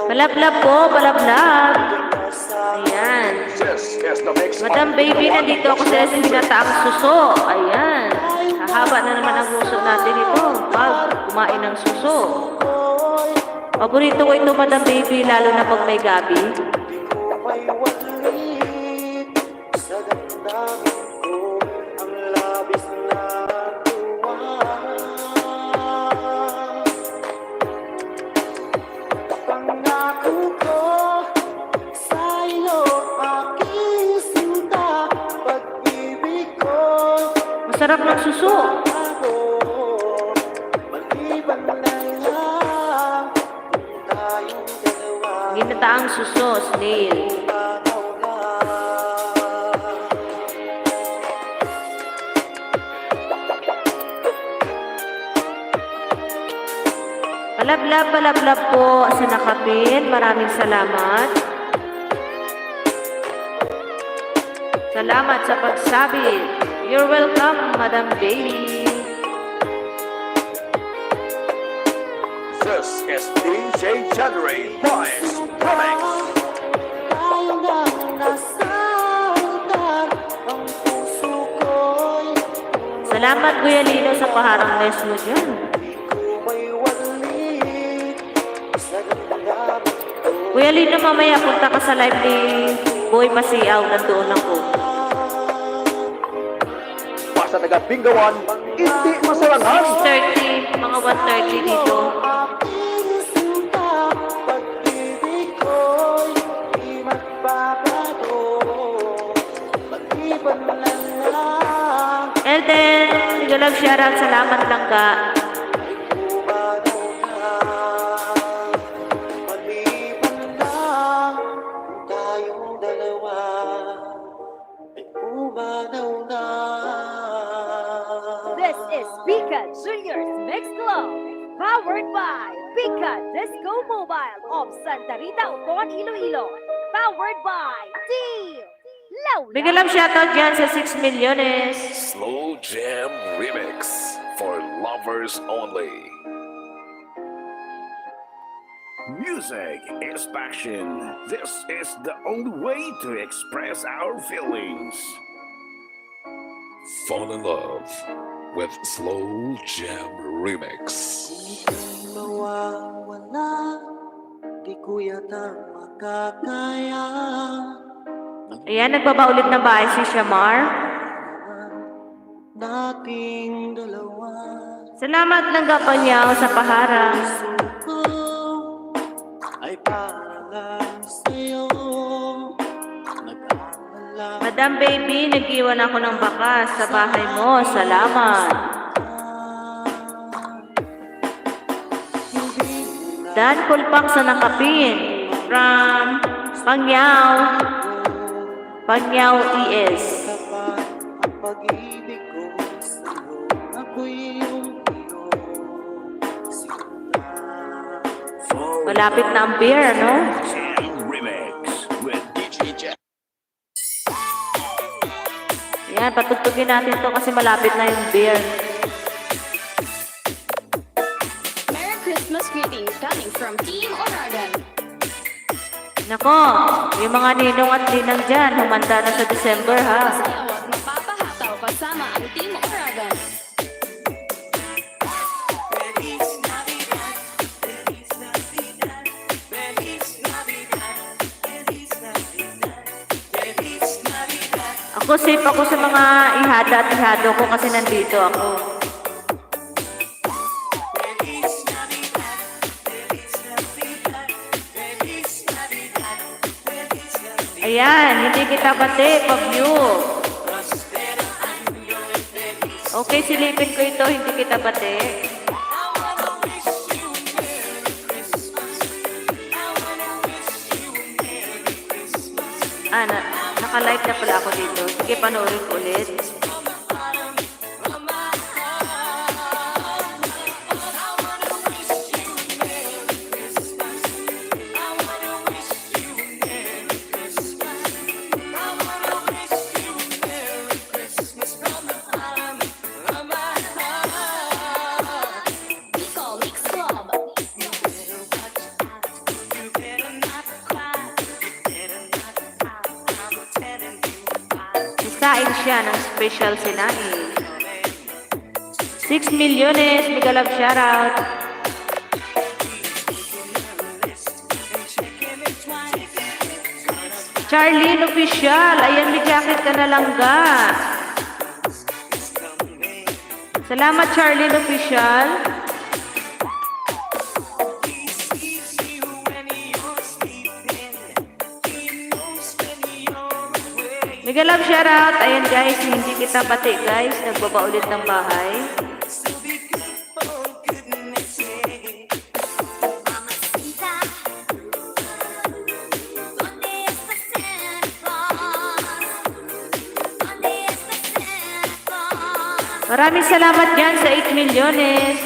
Balablab po, balablab. Ayan. This is the mix. Madam Baby, nandito ako sa binataang suso. Ayan. Hahaba na naman ang suso natin ito. Pag kumain ng suso. Paborito ko ito, Madam Baby, lalo na pag may gabi. Masarap ng suso. Ginataang suso, snail. Palablab, palablab po sa nakapin. Maraming salamat. Salamat sa pagsabi. You're welcome, Madam Baby. This is DJ January Boys Remix. Salamat, Kuya Lino, sa paharang mes mo dyan. Kuya Lino, mamaya punta ka sa live ni Boy Masiaw. Nandoon ako. Basta nagabinggawan, hindi masalangan. 6:30, mga 1:30 dito. Elden, hindi lang shoutout. Salamat lang ka. This is Pika Junior's Mix Club, powered by Pika Disco Mobile of Santa Rita, Utuan, Iloilo, powered by Team Laula. Bigyan lang shoutout dyan sa 6 milyones. Slow Jam Remix for lovers only. Music is passion. This is the only way to express our feelings. Fall in love with Slow Jam Remix. Mawawala, di ko yata makakaya. Ayan, nagbaba ulit ng bahay si Shamar. Nating dalawa. Salamat ng gapanyaw sa paharang. Ko ay para lang sa'yo. Nag-aalala Madam Baby, nag-iwan ako ng bakas sa bahay mo. Salamat. Dan Kulpak sa nakapin. From Pangyaw ES. kapag ang pag-ibig ko sa'yo. Ako'y iyong Malapit na ang beer, no? Jam Remix with DJ Jack. Ayan, patugtugin natin to kasi malapit na yung beer. Merry Christmas greetings coming from Team Oragon. Nako, yung mga ninong at ninang dyan, humanda na sa December, ha? Awag mapapahataw kasama ang Team Oragon. Ako safe ako sa mga ihada at ihado ko kasi nandito ako. Ayan, hindi kita bate, pag-view. Okay, silipin ko ito, hindi kita bate. Naka-live na pala ako dito. Sige, panoorin ko ulit. Magsasaing siya ng special sinaing. 6 milyones, mega love shoutout. Charlene Official, ayan, may jacket ka na lang ga. Salamat, Charlene Official. Mega love shoutout. Ayan guys, hindi kita pati guys. Nagbaba ulit ng bahay. Maraming salamat dyan sa 8 milyones.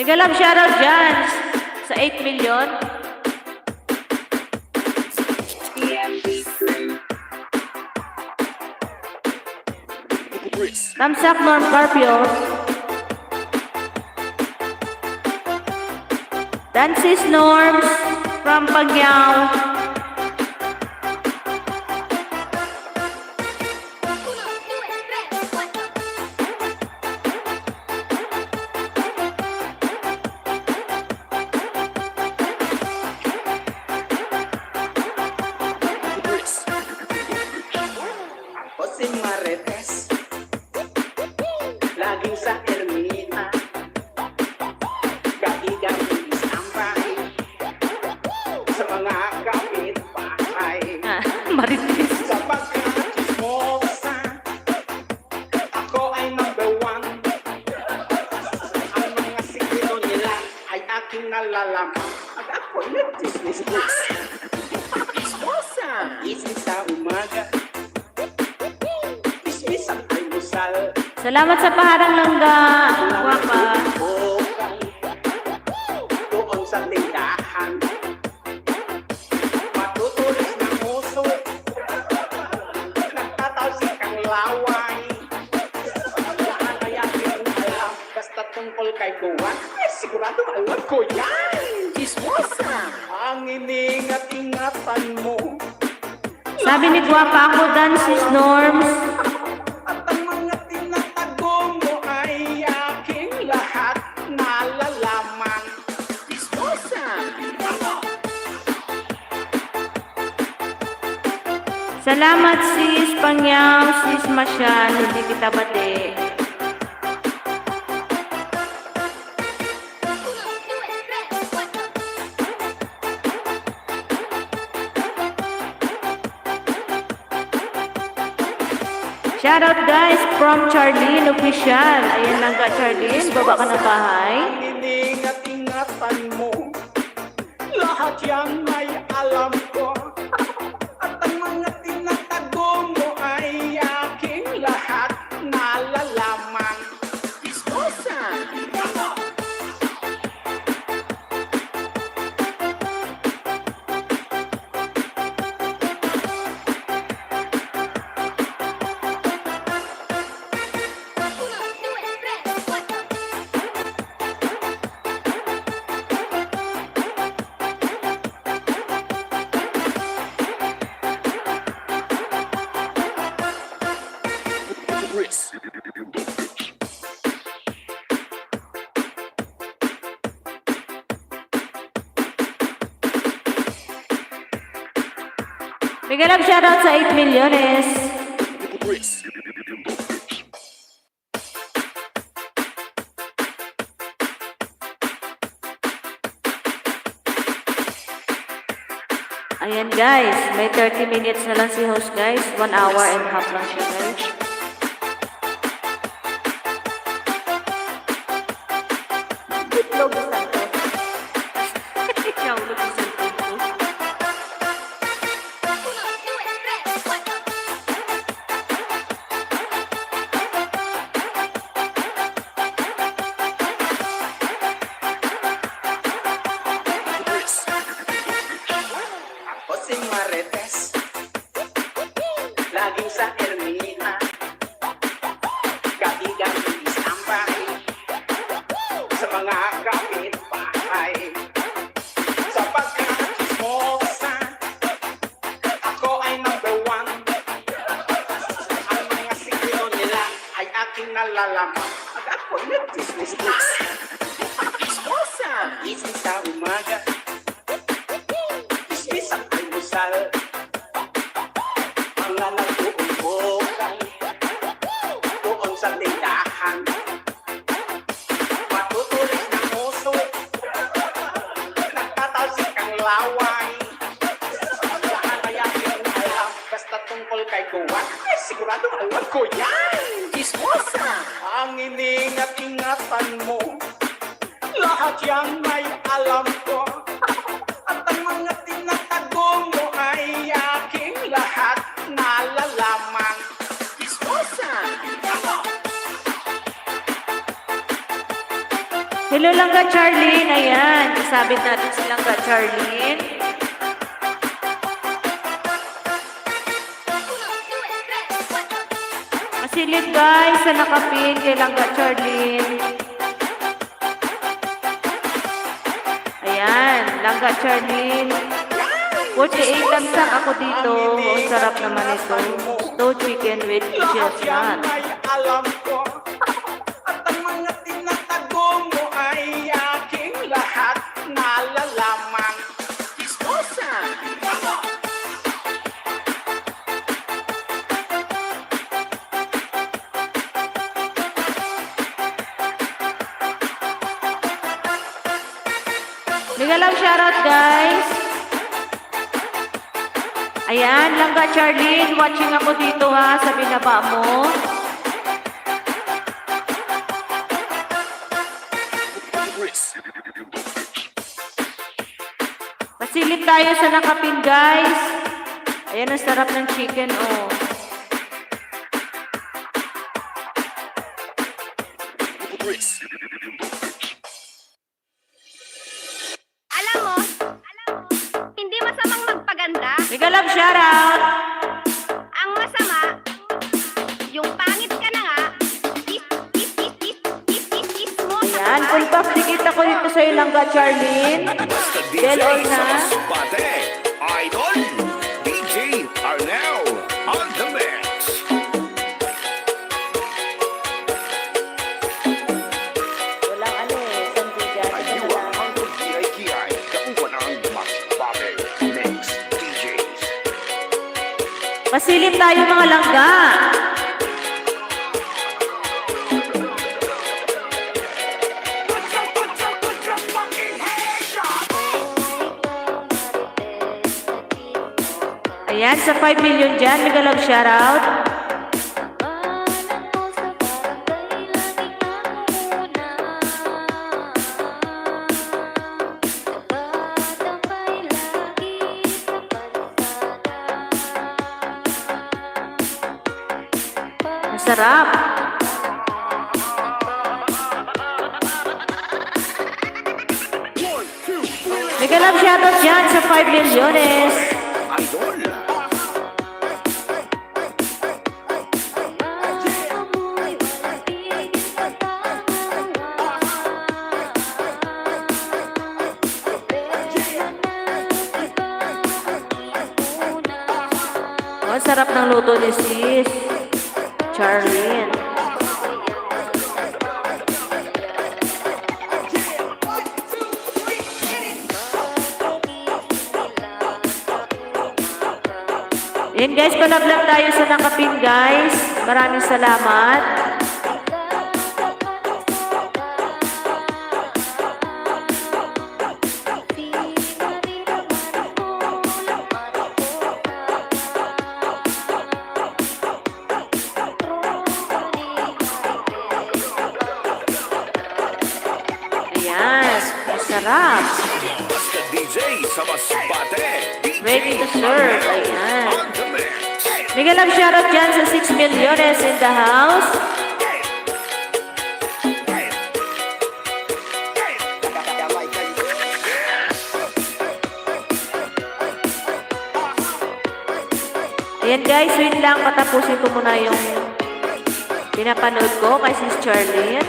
Mega love shoutout dyan sa 8 million. Tamsak Norm Carpio. Dances Norms from Pagyao. Laging sa ermita, gati-gatis ang bahay, sa mga kapit-bahay. Marites. Sa pagkakismosa, ako ay number 1. Ang mga sikreto nila ay aking nalalaman, at ako'y nagtismis-tis. Chismosa! Isip sa umaga, tismis ang almusal. Salamat sa paharang langga. Guwapa. Doon sa tindahan, matutulis ng uso, nagtatalsik ang laway. Saan kaya alam, basta tungkol kay Kuwan, ay sigurado alam ko yan. Chismosa! Ang iningat-ingatan mo. Sabi ni Guwapa ako, Dances Norms. At ang mga tinatago mo ay aking lahat nalalaman. Chismosa! Salamat sis Pangyaw, sis Masyal, hindi kita bati. Shoutout guys from Charlene Official. Ayan lang ka Charlene, baba ka ng bahay. Iningat-ingatan mo, lahat yan ay alam ko. At ang mga tinatago mo ay aking lahat nalalaman. Chismosa! Bigyan ng shoutout sa 8 milyones. Ayan guys, may 30 minutes na lang si host guys. 1 hour and a half lang siya guys. Itlog sa ito. Itlog sa ito. nalalaman. Pag ako'y nagtisnis-nis. Ismosa, ismis sa umaga. Ismis ang almusal. Mga nag-uumbokan doon sa tindahan. Matutulis ng puso. Nagtatalsik ang laway. Saan kaya yun alam? Basta tungkol kay Kuwan, ay sigurado alam ko yan. Chismosa! Ang iningat-ingatan mo, lahat yan ay alam ko. At ang mga tinatago mo ay aking lahat nalalaman. Chismosa! Hello, Langga Charlene. Ayan, isabit natin si Langga Charlene. Masilip guys sa nakapin kay Langga Charlene. Ayan, Langga Charlene. 48 lamsak ako dito. Ang sarap naman ito. Stew chicken with Lahat yan chestnut. ay alam ko. At ang mga tinatago mo ay aking lahat nalalaman. Chismosa! Mega love shoutout guys. Ayan, Langga Charlene, watching ako dito ha, sa binaba mo. Pasilip tayo sa nakapin guys. Ayan, ang sarap ng chicken oh. Alam mo, hindi masamang magpaganda. Mega love shoutout. Ang masama, yung pangit ka na nga, is mo sa Ayan, full pack dikit ako dito sa Langga Charlene. Basta Del DJ all sa na. Masbate. Idol, DJ Arnel on the mix. Walang ano eh, sandigan. Ayuan ang kiay-kiay. Kauwan ang Masbate. Mix DJs. Pasilip tayo mga langga. Ayan, sa 5 million dyan, mega love shoutout. Masarap. Mega love shoutout dyan sa 5 milyones. Idol. Oh, sarap ng luto ni sis Charlene. Yan guys, palablag tayo sa nakapin guys. Maraming salamat. Ayan, masarap. Basta DJ sa Masbate. Ready to serve. Ayan. On the mix. Mega love shoutout dyan sa 6 milyones in the house. Ayan guys, wait lang. Patapusin ko muna yung pinapanood ko kay sis Charlene.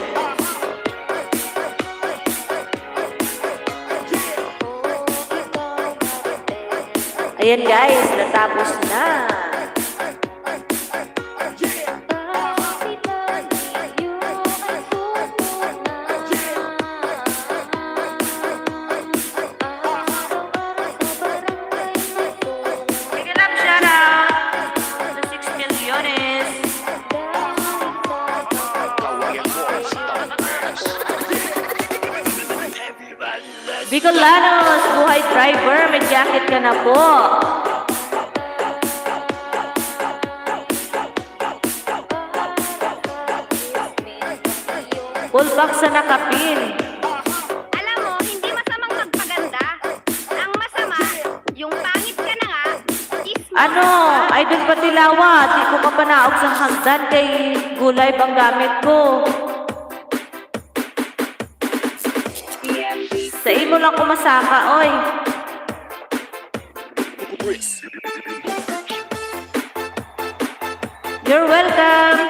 Ayan guys, natapos na. Bicolanos, buhay driver, may jacket ka na po. Full box sa nakapin. Alam mo, hindi masamang magpaganda. Ang masama, yung pangit ka na nga, Ano, Idol Patilawa, di ko ka pa naog sa hagdan kay gulay bang gamit ko. Sa imo lang kumasaka, oy. You're welcome.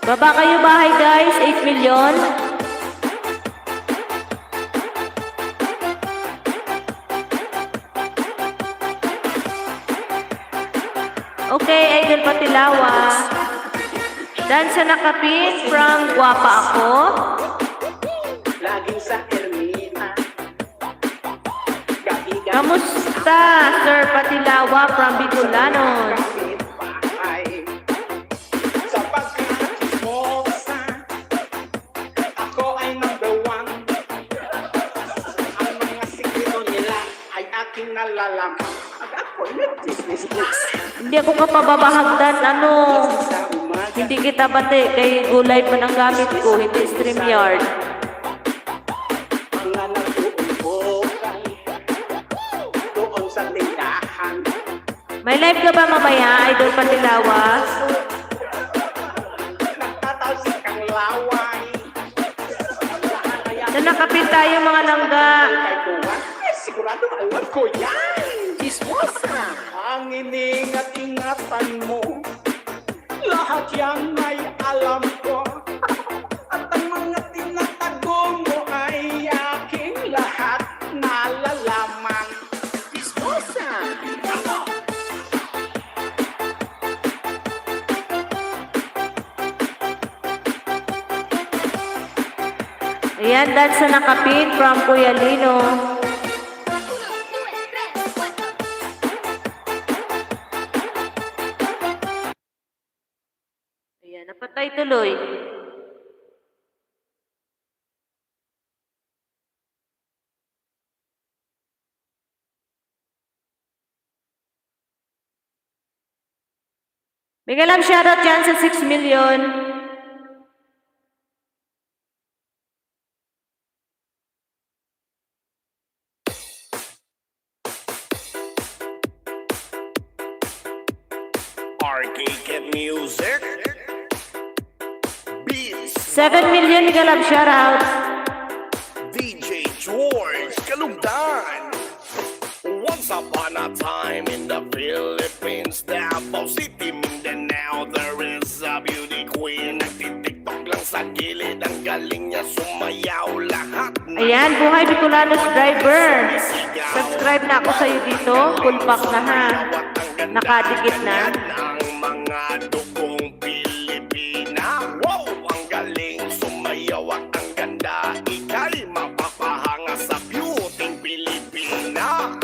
Baba kayo bahay guys, 8 million. Okay, Idol Patilawa. Dan sa nakapin from Guapa Ako. Laging sa ermita. Kamusta, Sir Patilawa from Bicolanos? Sa pagkakasmosa, ako ay number one. Ang mga sikreto nila ay aking nalalaman. At ako'y nagtismis-tis. Hindi ako kapababahagdan, ano? Hindi kita bate, kay gulay pa ng gamit ko, hindi StreamYard. Mga nag-uumbokan doon sa tindahan. May live ka ba mamaya, Idol Patilawa? Nagtatalsik kang laway. Na nakapin tayo mga langga. Kay Tuwan, eh, sigurado alam ko yan. Chismosa. Ang iningat-ingatan mo, lahat yan ay alam ko. At ang mga tinatago mo ay aking lahat nalalaman. Chismosa. Ayan, dan sa nakapin from Kuya Lino. Ayan, napatay tuloy. Bigyan lang shoutout dyan sa 6 million. Arcade music. Beats. 7 million, bigyan lang shoutout. DJ George Kalugdan. Once upon a time in the Philippines, Davao City, Mindanao, there is a beauty queen. Nagtitiktok lang sa gilid, ang galing niya sumayaw lahat. Ayan, buhay Bicolanos driver. Subscribe na ako sa'yo dito. Full pack na ha. Nakadikit na. Ang mga dugong Pilipina. Wow! Ang galing sumayaw at ang ganda. Ika'y mapapahanga sa beauty Pilipina.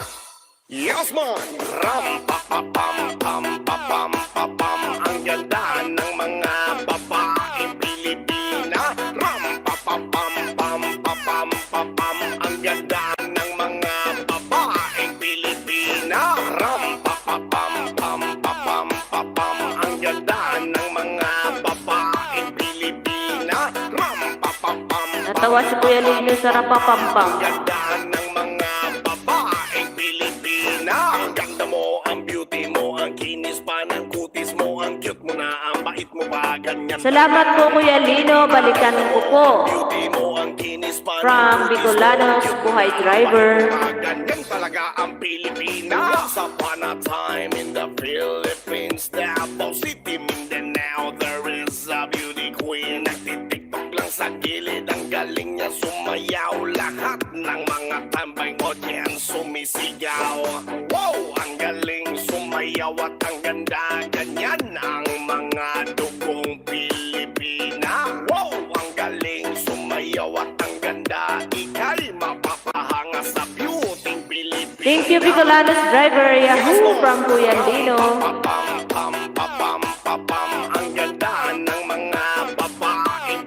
Yes, man! Ram, pa, pa, pam, pam, pa, pam, pa, pam. Ang ganda ng mga babaeng Pilipina. Ram, pa, pa, pam, pam, pa, pam, pa, pam. Ang ganda ng mga babaeng Pilipina. Ram, pa, pa, pam, pam, pa, pam, pa, pam. Ang ganda ng mga babaeng Pilipina. Ram, pa, pa, pam, Natawa si Kuya Lino sa rapapampam. ang ganda ng mga babaeng Pilipina. Ang ganda mo, ang beauty mo, ang kinis pa ng kutis mo, ang cute mo na, ang bait mo pa, ganyan. Salamat po Kuya Lino, balikan ko po. Beauty mo, ang kinis pa From Bicolanos, buhay driver. Ganyan talaga ang Pilipinas. Once upon a time in the Philippines, Davao City, Mindanao, there is a beauty queen. Nagtitiktok lang sa gilid, ang galing niya sumayaw. Lahat ng mga tambay audience sumisigaw. Wow! Ang galing sumayaw at ang ganda. Ganyan ang mga dugong Pilipina. Wow! Ang galing sumayaw at ang ganda. Ika'y mapapahanga sa beauty Pilipina. Thank you Bicolanos driver. Yahoo from Kuya Lino. Papam, pam, papam, papam. Ang ganda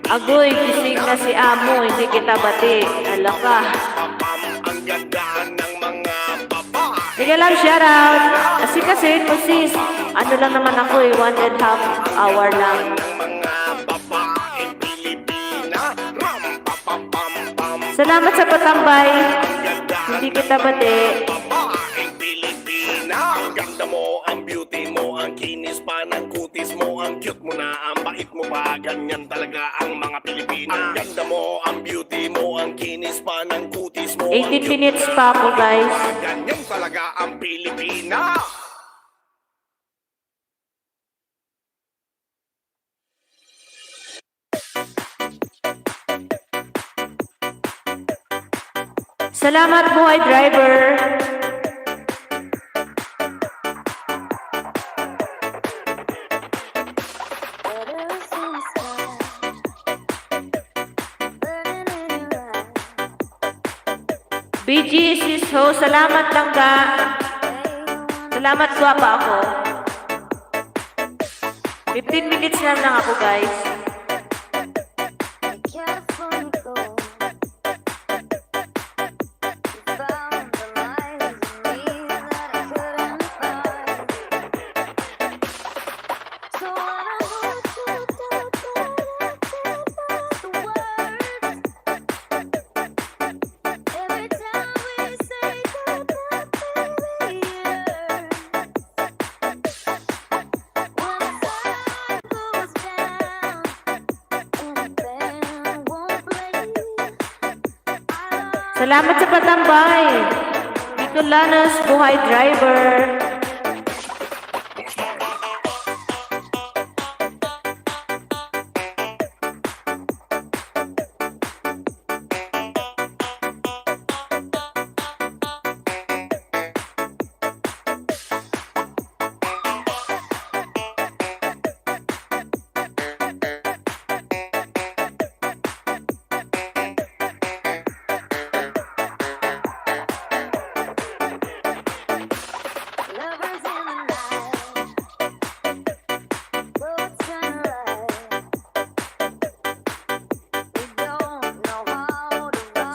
Agoy, gising na si Amo, hindi kita bati. Ala ka. Ang ganda ng mga babae. Sige lang, shoutout. Kasi po sis, ano lang naman ako eh, 1.5 hour lang. Mga babae Pilipina. Ram pa pa pam pam. Salamat sa patambay. Hindi kita bati. Babaeng Pilipina. Ang ganda mo, ang beauty mo, ang kinis pa ng kutis mo, ang cute mo na, ang bait mo pa. Ganyan talaga ang mga Pilipina. Ang ganda mo, ang beauty mo, ang kinis pa ng kutis mo. 18 minutes pa ako, guys. Ganyan talaga ang Pilipina. Salamat, buhay driver. BG sis ho, salamat lang ka. Salamat, swapa ako. 15 minutes lang ako, guys. Salamat sa patambay. Bicolanos, buhay driver.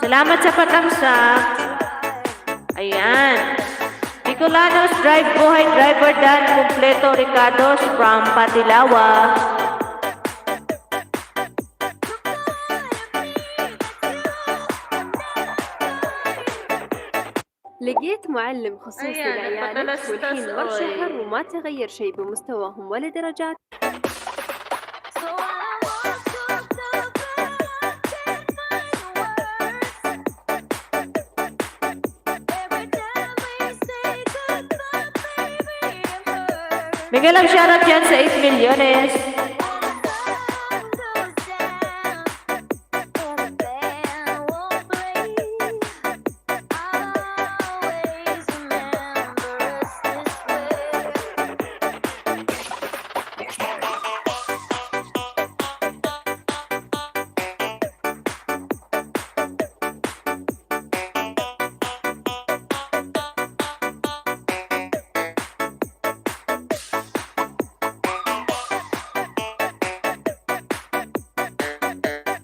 Salamat sa patamsak. Ayan. Bicolanos Drive, buhay driver Dan, kumpleto Ricardos from Patilawa. لقيت معلم خصوصي أيان، لعيالك البطلة والحين ستاس مر أوي. شهر وما تغير شيء بمستواهم ولا درجات. Bigyan lang shoutout yan sa 8 milyones.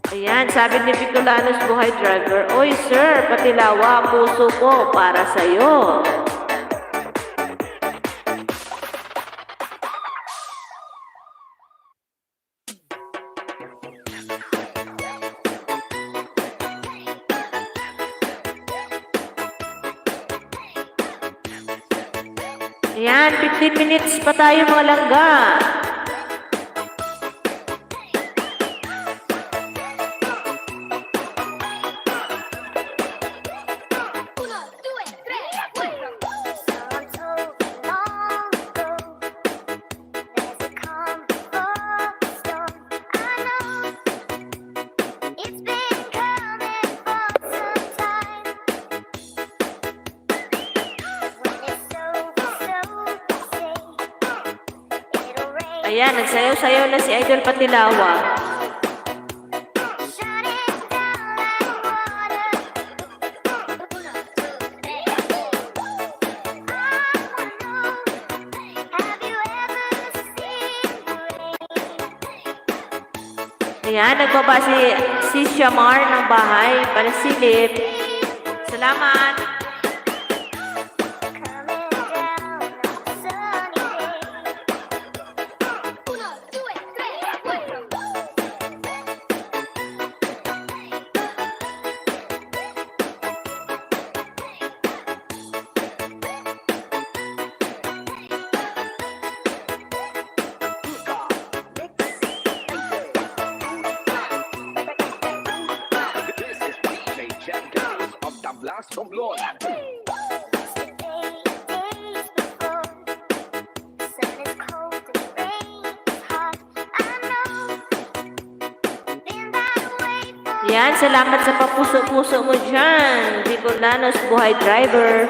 Ayan, sabi ni Bicolanos buhay driver, oy sir, Patilawa, puso ko para sa'yo. Ayan, 15 minutes pa tayo mga langga. Ayan, nagsayaw-sayaw na si Idol Patilawa. Ayan, nagbaba si Shamar ng bahay para silip. Salamat. Yan, salamat sa papuso-puso mo dyan. Bicolanos, buhay driver.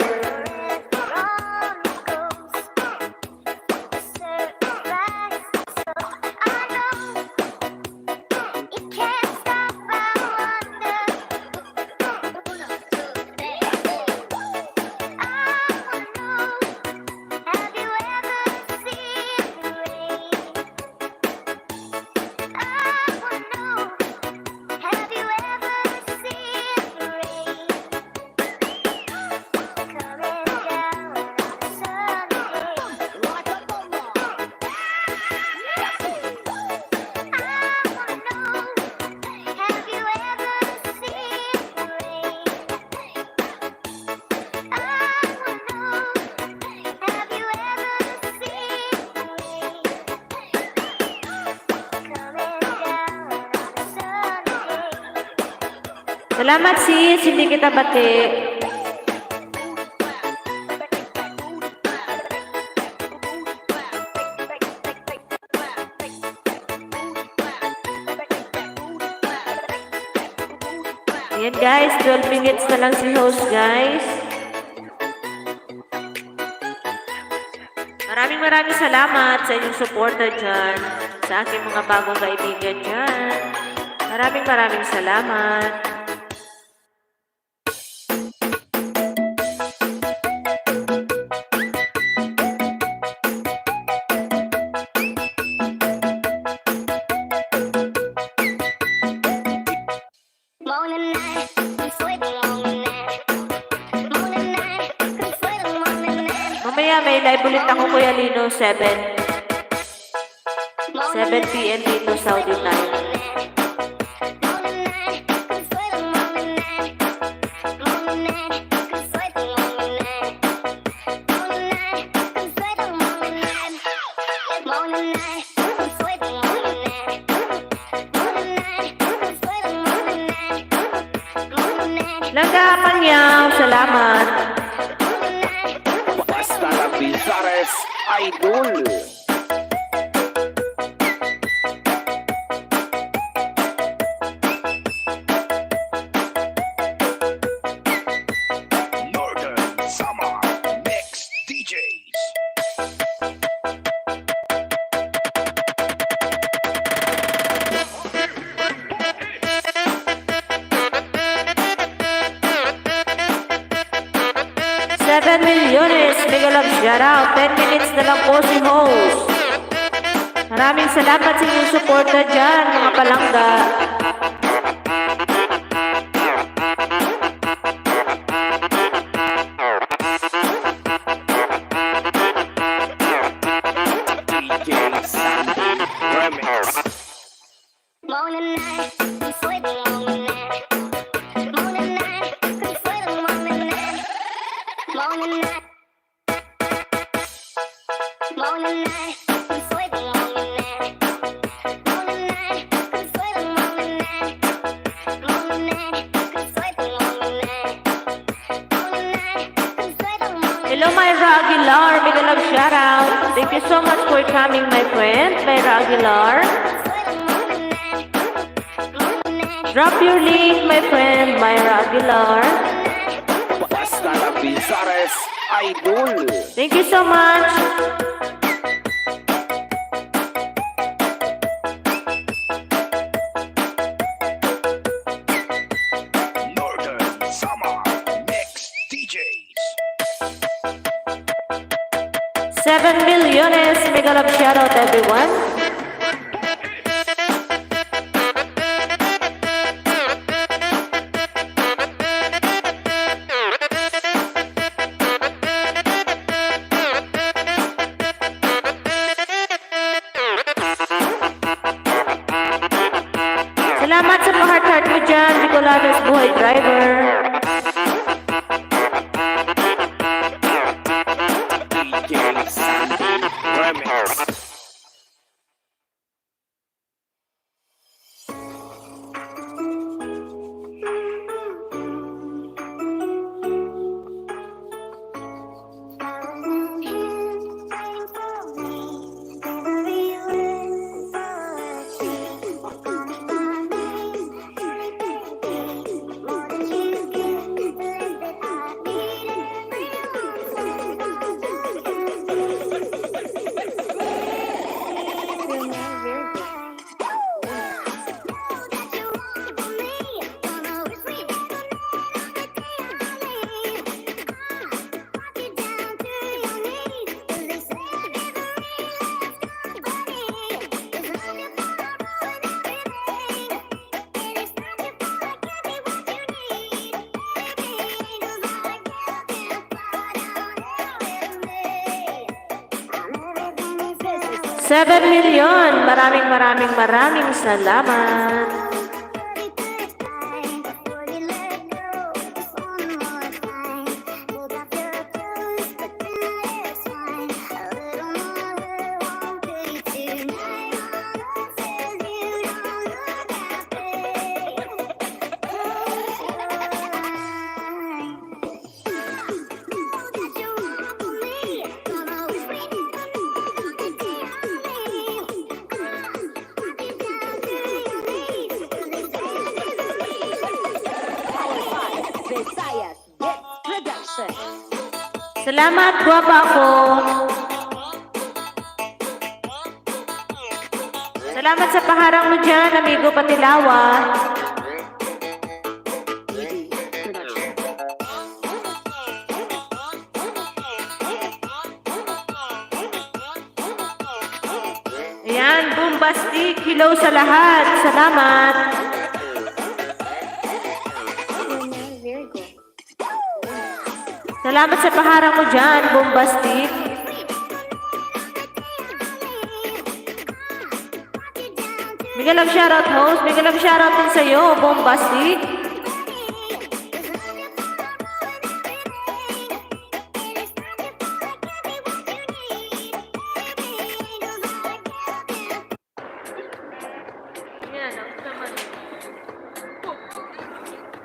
Salamat sis, hindi kita bati. Ayan guys, 12 minutes na lang si host guys. Maraming salamat sa inyong suporta dyan. Sa aking mga bagong kaibigan dyan. Maraming salamat. Mamaya may live ulit ako Kuya Lino, 7 p.m. dito Saudi time. Langgapan niya, salamat. Basta la Bizares Idol. Northern Summer Mix DJs. $7 milyones, mega love shoutout. 10 minutes na lang po si host. Maraming salamat sa inyong suporta dyan, mga palangga. DJ Sandy Remix. Hello, Myra Aguilar. Mega love shoutout. Thank you so much for coming, my friend. Myra Aguilar. Drop your link, my friend. Myra Aguilar. Basta la Bizares Idol. Thank you so much. Northern Summer Mix DJs. 7 milyones. Mega love shoutout, everyone. Salamat sa pa-heart-heart mo dyan, Bicolanos Buhay Driver. $7 million. Maraming salamat. Visayas Hits Production. Salamat, guwapa ako. Salamat sa paharang mo dyan, amigo Patilawa. Ayan, bombastic. Hello sa lahat. Salamat. Salamat sa paharang mo dyan, bombastic. Bigyan lang shoutout, host. Bigyan lang shoutout din sa'yo, bombastic.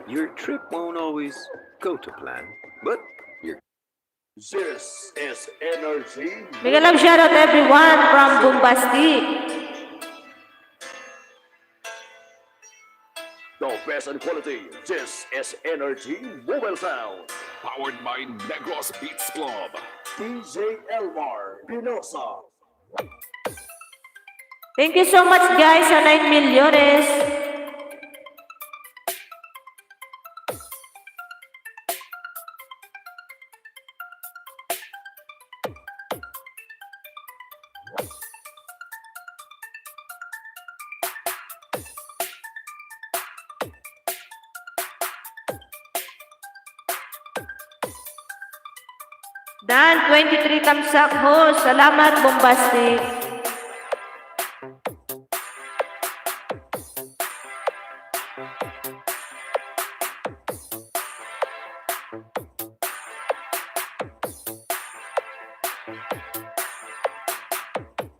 Your trip won't always go to plan, but you're... This is Energy. Bigyan lang shoutout everyone from bombastic. The best in quality. This is Energy Mobile Sound. Powered by Negros Beats Club. DJ Elmar Pinosa. Thank you so much, guys, sa 9 milyones. Dan, 23 tamsak, host. Salamat, bombastic.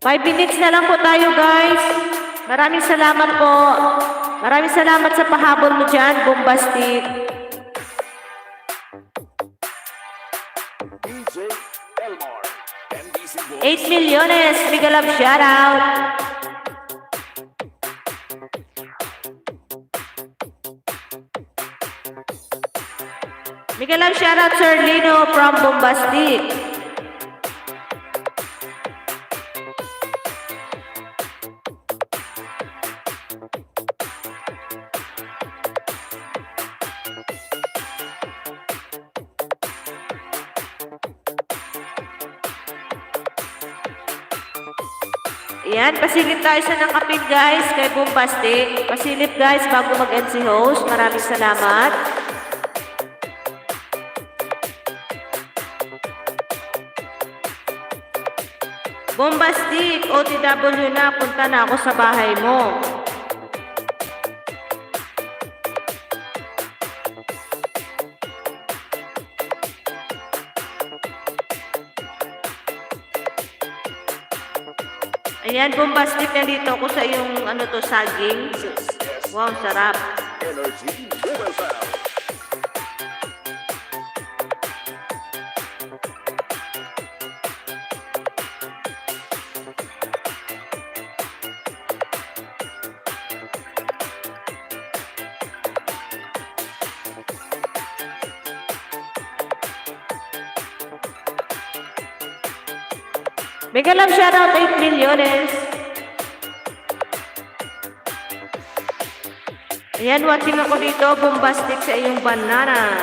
Five minutes na lang po tayo, guys. Maraming salamat po. Maraming salamat sa pahabol mo dyan, bombastic. DJ Elmar. NBC 8 milyones. Big love shoutout. Big love shoutout, Sir Lino from Bombastic. Ayan, pasilip tayo sa nakapin, guys, kay Bombastic. Pasilip, guys, bago mag-end si host. Maraming salamat. Bombastic, OTW na, punta na ako sa bahay mo. Ayan, bombastic na dito ako sa yung ano to, saging. Wow, sarap. Energy Mobile Sound. Mega love shoutout 8 milyones. Ayan, watching ako dito, bombastic sa iyong banana.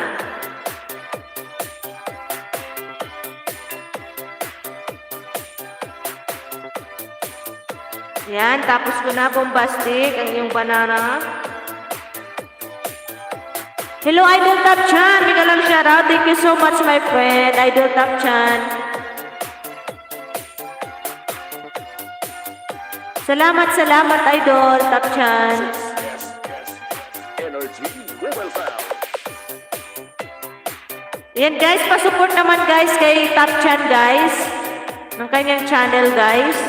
Ayan, tapos ko na bombastic ang iyong banana. Hello, Idol Top Chan. Mega love shoutout. Thank you so much, my friend. Idol Top Chan. Salamat, Idol Top Chan. Energy Mobile Sound. Yan guys, pasupport naman guys kay Top Chan guys. Ng kanyang channel guys.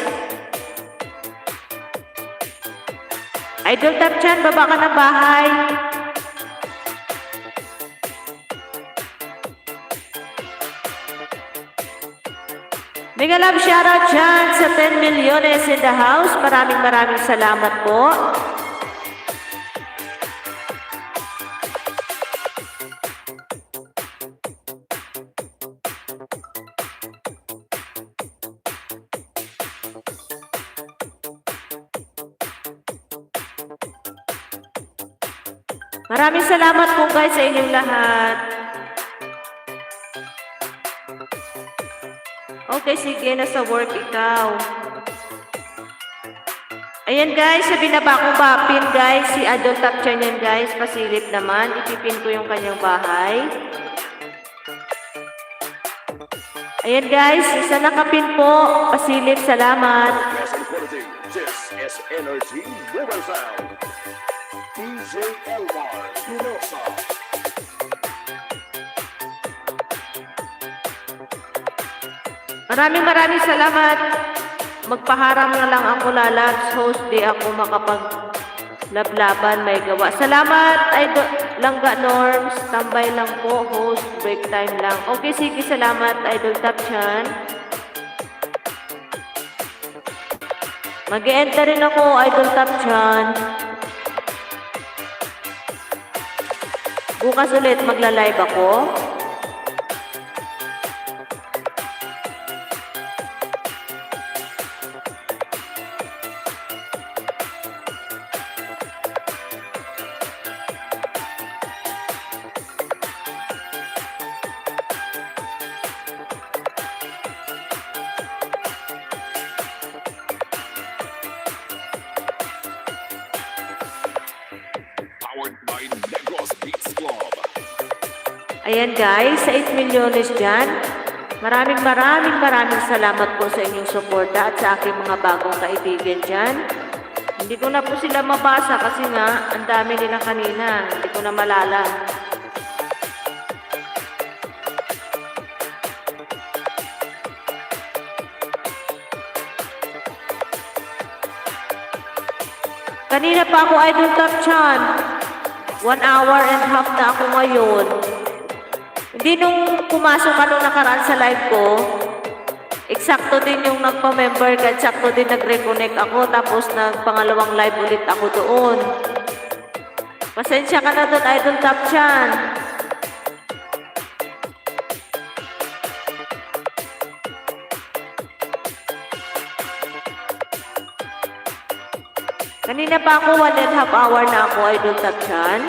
Idol Top Chan, baba ka ng bahay. Mega love shoutout dyan sa 10 milyones in the house. Maraming salamat po. Maraming salamat po guys sa inyong lahat. Okay, sige, nasa work ikaw. Ayan guys, sa binaba kong bapin guys, si Idol Top Chan yan guys, pasilip naman. Ipipin ko yung kanyang bahay. Ayan guys, isa nakapin po, pasilip, salamat. Best in quality. This is Energy Mobile Sound. DJ Elmar Espinosa. Maraming salamat. Magpaharang na lang ako lalabs. Host, di ako makapag-lablaban, may gawa. Salamat, Idol Langga Norms. Tambay lang po, host. Break time lang. Okay, sige, salamat, Idol Top Chan. Mag-e-enter rin ako, Idol Top Chan. Bukas ulit magla-live ako. Powered by Negros Beats Club. Ayan guys, sa 8 milyones dyan. Maraming salamat po sa inyong suporta at sa aking mga bagong kaibigan dyan. Hindi ko na po sila mabasa kasi nga, ang dami nila kanina. Hindi ko na malala. Kanina pa ako Idol Top Chan. 1 hour and half na ako ngayon. Hindi nung pumasok ka nung nakaraan sa live ko, eksakto din yung nagpa-member ka, eksakto din nag-reconnect ako, tapos nagpangalawang live ulit ako doon. Pasensya ka na doon, Idol Top Chan. Kanina pa ako 1 and half hour na ako, Idol Top Chan.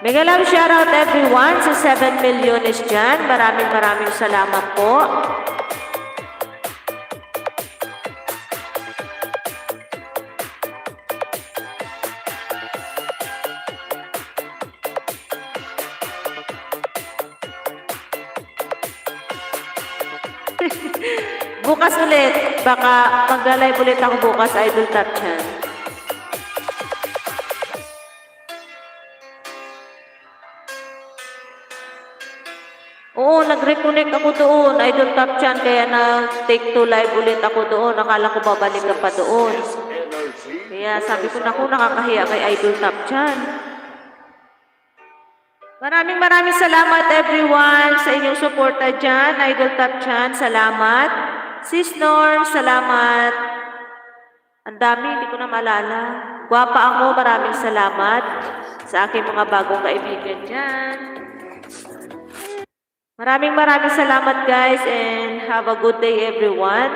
Mega love shoutout everyone sa 7 milyones dyan. Maraming salamat po. Bukas ulit. Baka mag-live ulit ako bukas, Idol Top Chan. Oo, nag-reconnect ako doon, Idol Top Chan, kaya na-take to live ulit ako doon. Akala ko babalik ka pa doon. Kaya sabi ko, naku, nakakahiya kay Idol Top Chan. Maraming salamat everyone sa inyong suporta dyan. Idol Top Chan, salamat. Sis Norm, salamat. Ang dami, hindi ko na maalala. Gwapa ako, maraming salamat sa aking mga bagong kaibigan dyan. Maraming salamat guys and have a good day everyone.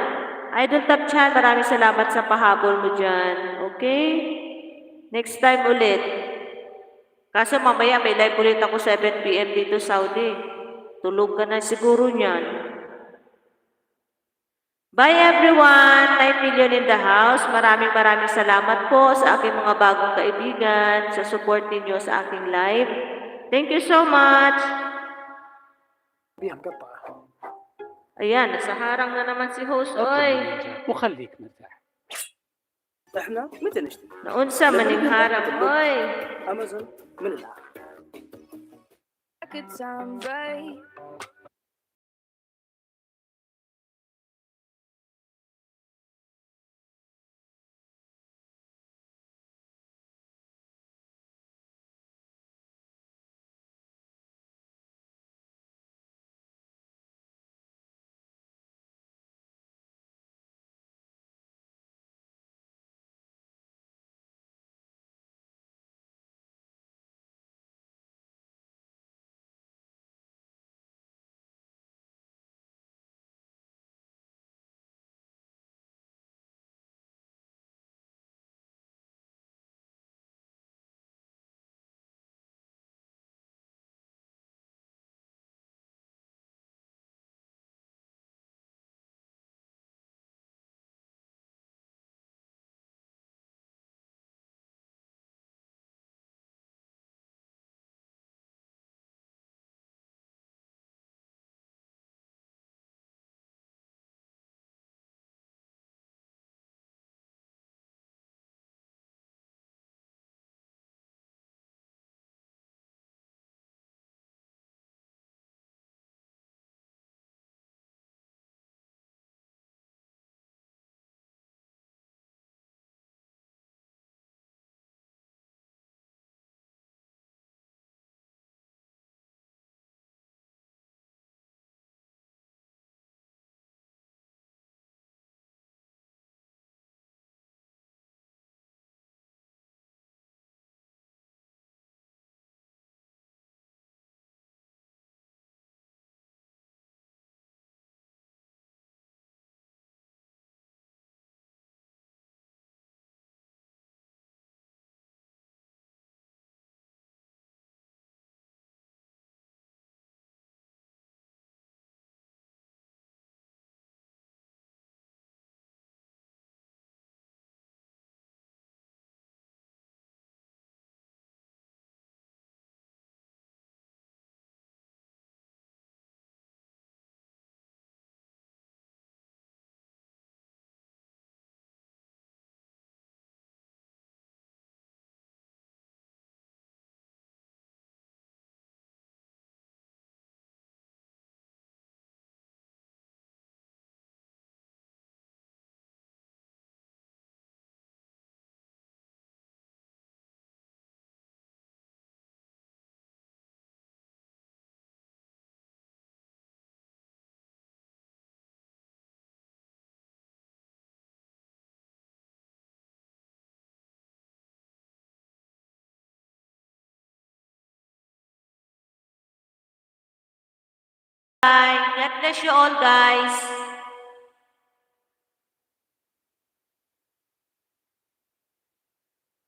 Idol Top Chan, maraming salamat sa pahabol mo dyan. Okay? Next time ulit. Kaso mamaya may live ulit ako 7 PM dito Saudi. Tulog ka na siguro niyan. Bye everyone! 9 million in the house. Maraming salamat po sa aking mga bagong kaibigan, sa support ninyo sa aking live. Thank you so much! Ayan, nasa harang na naman si host, oy. وخليك مرتاح. احنا متى نشتري؟ Naunsa maning harang, oy. امازون من الآخر. Bye! God bless you all guys.